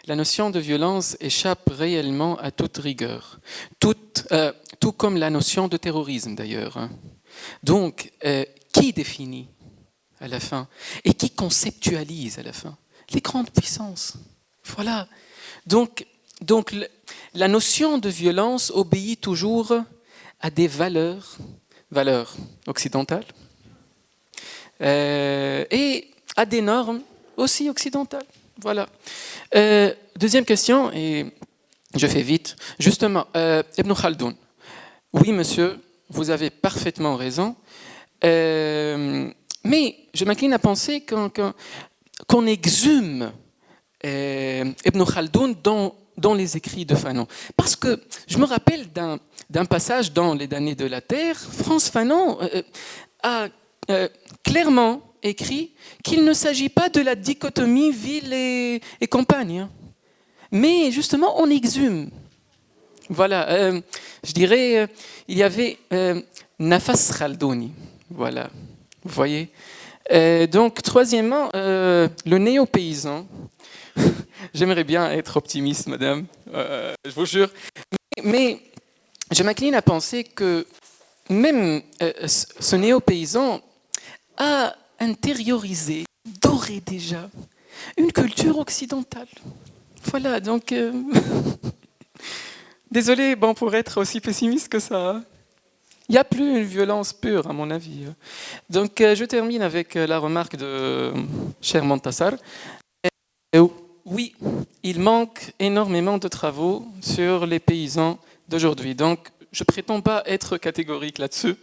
la notion de violence échappe réellement à toute rigueur, tout comme la notion de terrorisme d'ailleurs. Donc, qui définit à la fin et qui conceptualise à la fin? Les grandes puissances. Voilà. Donc la notion de violence obéit toujours à des valeurs occidentales et à des normes aussi occidentales. Voilà. Deuxième question, et je fais vite. Justement, Ibn Khaldoun. Oui, monsieur, vous avez parfaitement raison. Mais je m'incline à penser qu'on exhume Ibn Khaldoun dans les écrits de Fanon. Parce que je me rappelle d'un passage dans Les damnés de la Terre, Frantz Fanon a clairement écrit qu'il ne s'agit pas de la dichotomie ville et campagne, mais justement on exhume. Voilà, je dirais, il y avait Nafas Khaldouni, voilà, vous voyez. Donc troisièmement, le néo-paysan. J'aimerais bien être optimiste, madame, je vous jure. Mais je m'incline à penser que même ce néo-paysan a intériorisé, doré déjà, une culture occidentale. Voilà, donc... Désolé pour être aussi pessimiste que ça. Il n'y a plus une violence pure, à mon avis. Donc, je termine avec la remarque de cher Montassar. Oui, il manque énormément de travaux sur les paysans d'aujourd'hui. Donc, je ne prétends pas être catégorique là-dessus.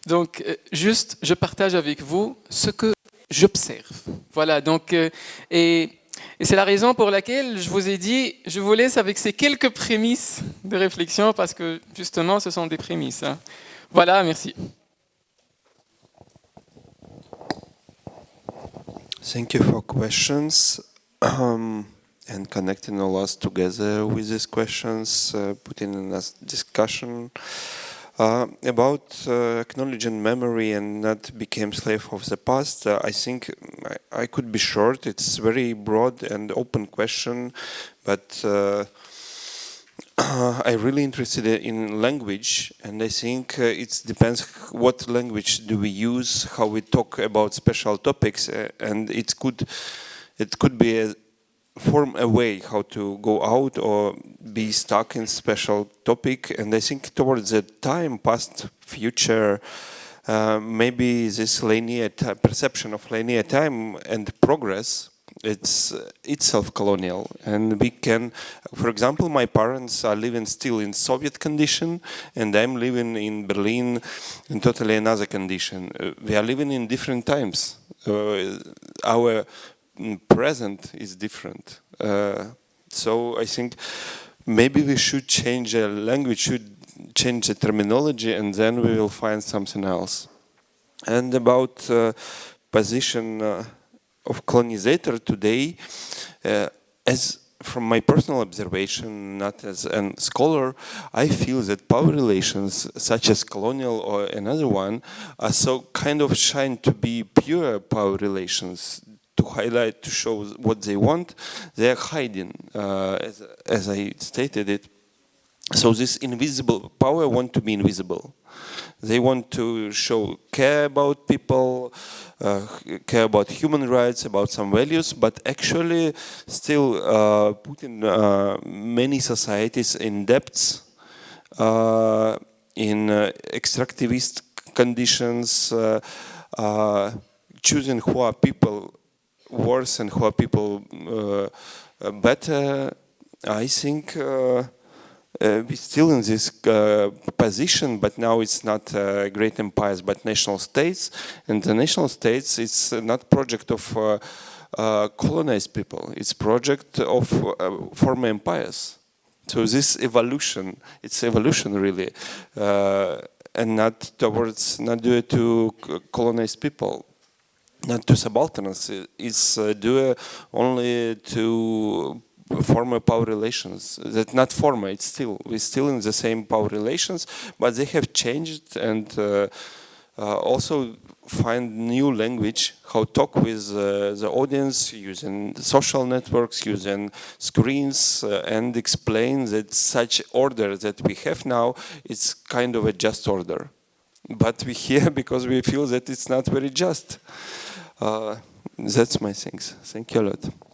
Donc, juste, je partage avec vous ce que j'observe. Voilà, donc, et c'est la raison pour laquelle je vous ai dit, je vous laisse avec ces quelques prémices de réflexion, parce que, justement, ce sont des prémices. Hein. Voilà, merci. Thank you for questions. And connecting all us together with these questions, putting in a discussion about acknowledging memory and not become slave of the past. I think I could be short. It's very broad and open question, but I'm really interested in language, and I think it depends what language do we use, how we talk about special topics, and it could be a form a way how to go out or be stuck in special topic. And I think towards the time, past, future, maybe this linear perception of linear time and progress, it's itself colonial. And we can, for example, my parents are living still in Soviet condition, and I'm living in Berlin in totally another condition. We are living in different times. Our present is different. So I think maybe we should change the language, should change the terminology, and then we will find something else. And about position of colonizer today, as from my personal observation, not as a scholar, I feel that power relations, such as colonial or another one, are so kind of shine to be pure power relations, to highlight, to show what they want. They are hiding, as I stated it. So this invisible power want to be invisible. They want to show care about people, care about human rights, about some values, but actually still putting many societies in debts, in extractivist conditions, choosing who are people worse and who are people better. I think we're still in this position, but now it's not great empires, but national states. And the national states, it's not project of colonized people. It's project of former empires. So this evolution, it's evolution really, and not towards, not due to colonized people, not to subalterns. It's due only to former power relations. That not former, it's still, we're still in the same power relations, but they have changed, and also find new language, how talk with the audience, using social networks, using screens, and explain that such order that we have now, it's kind of a just order. But we're here because we feel that it's not very just. That's my things. Thank you a lot.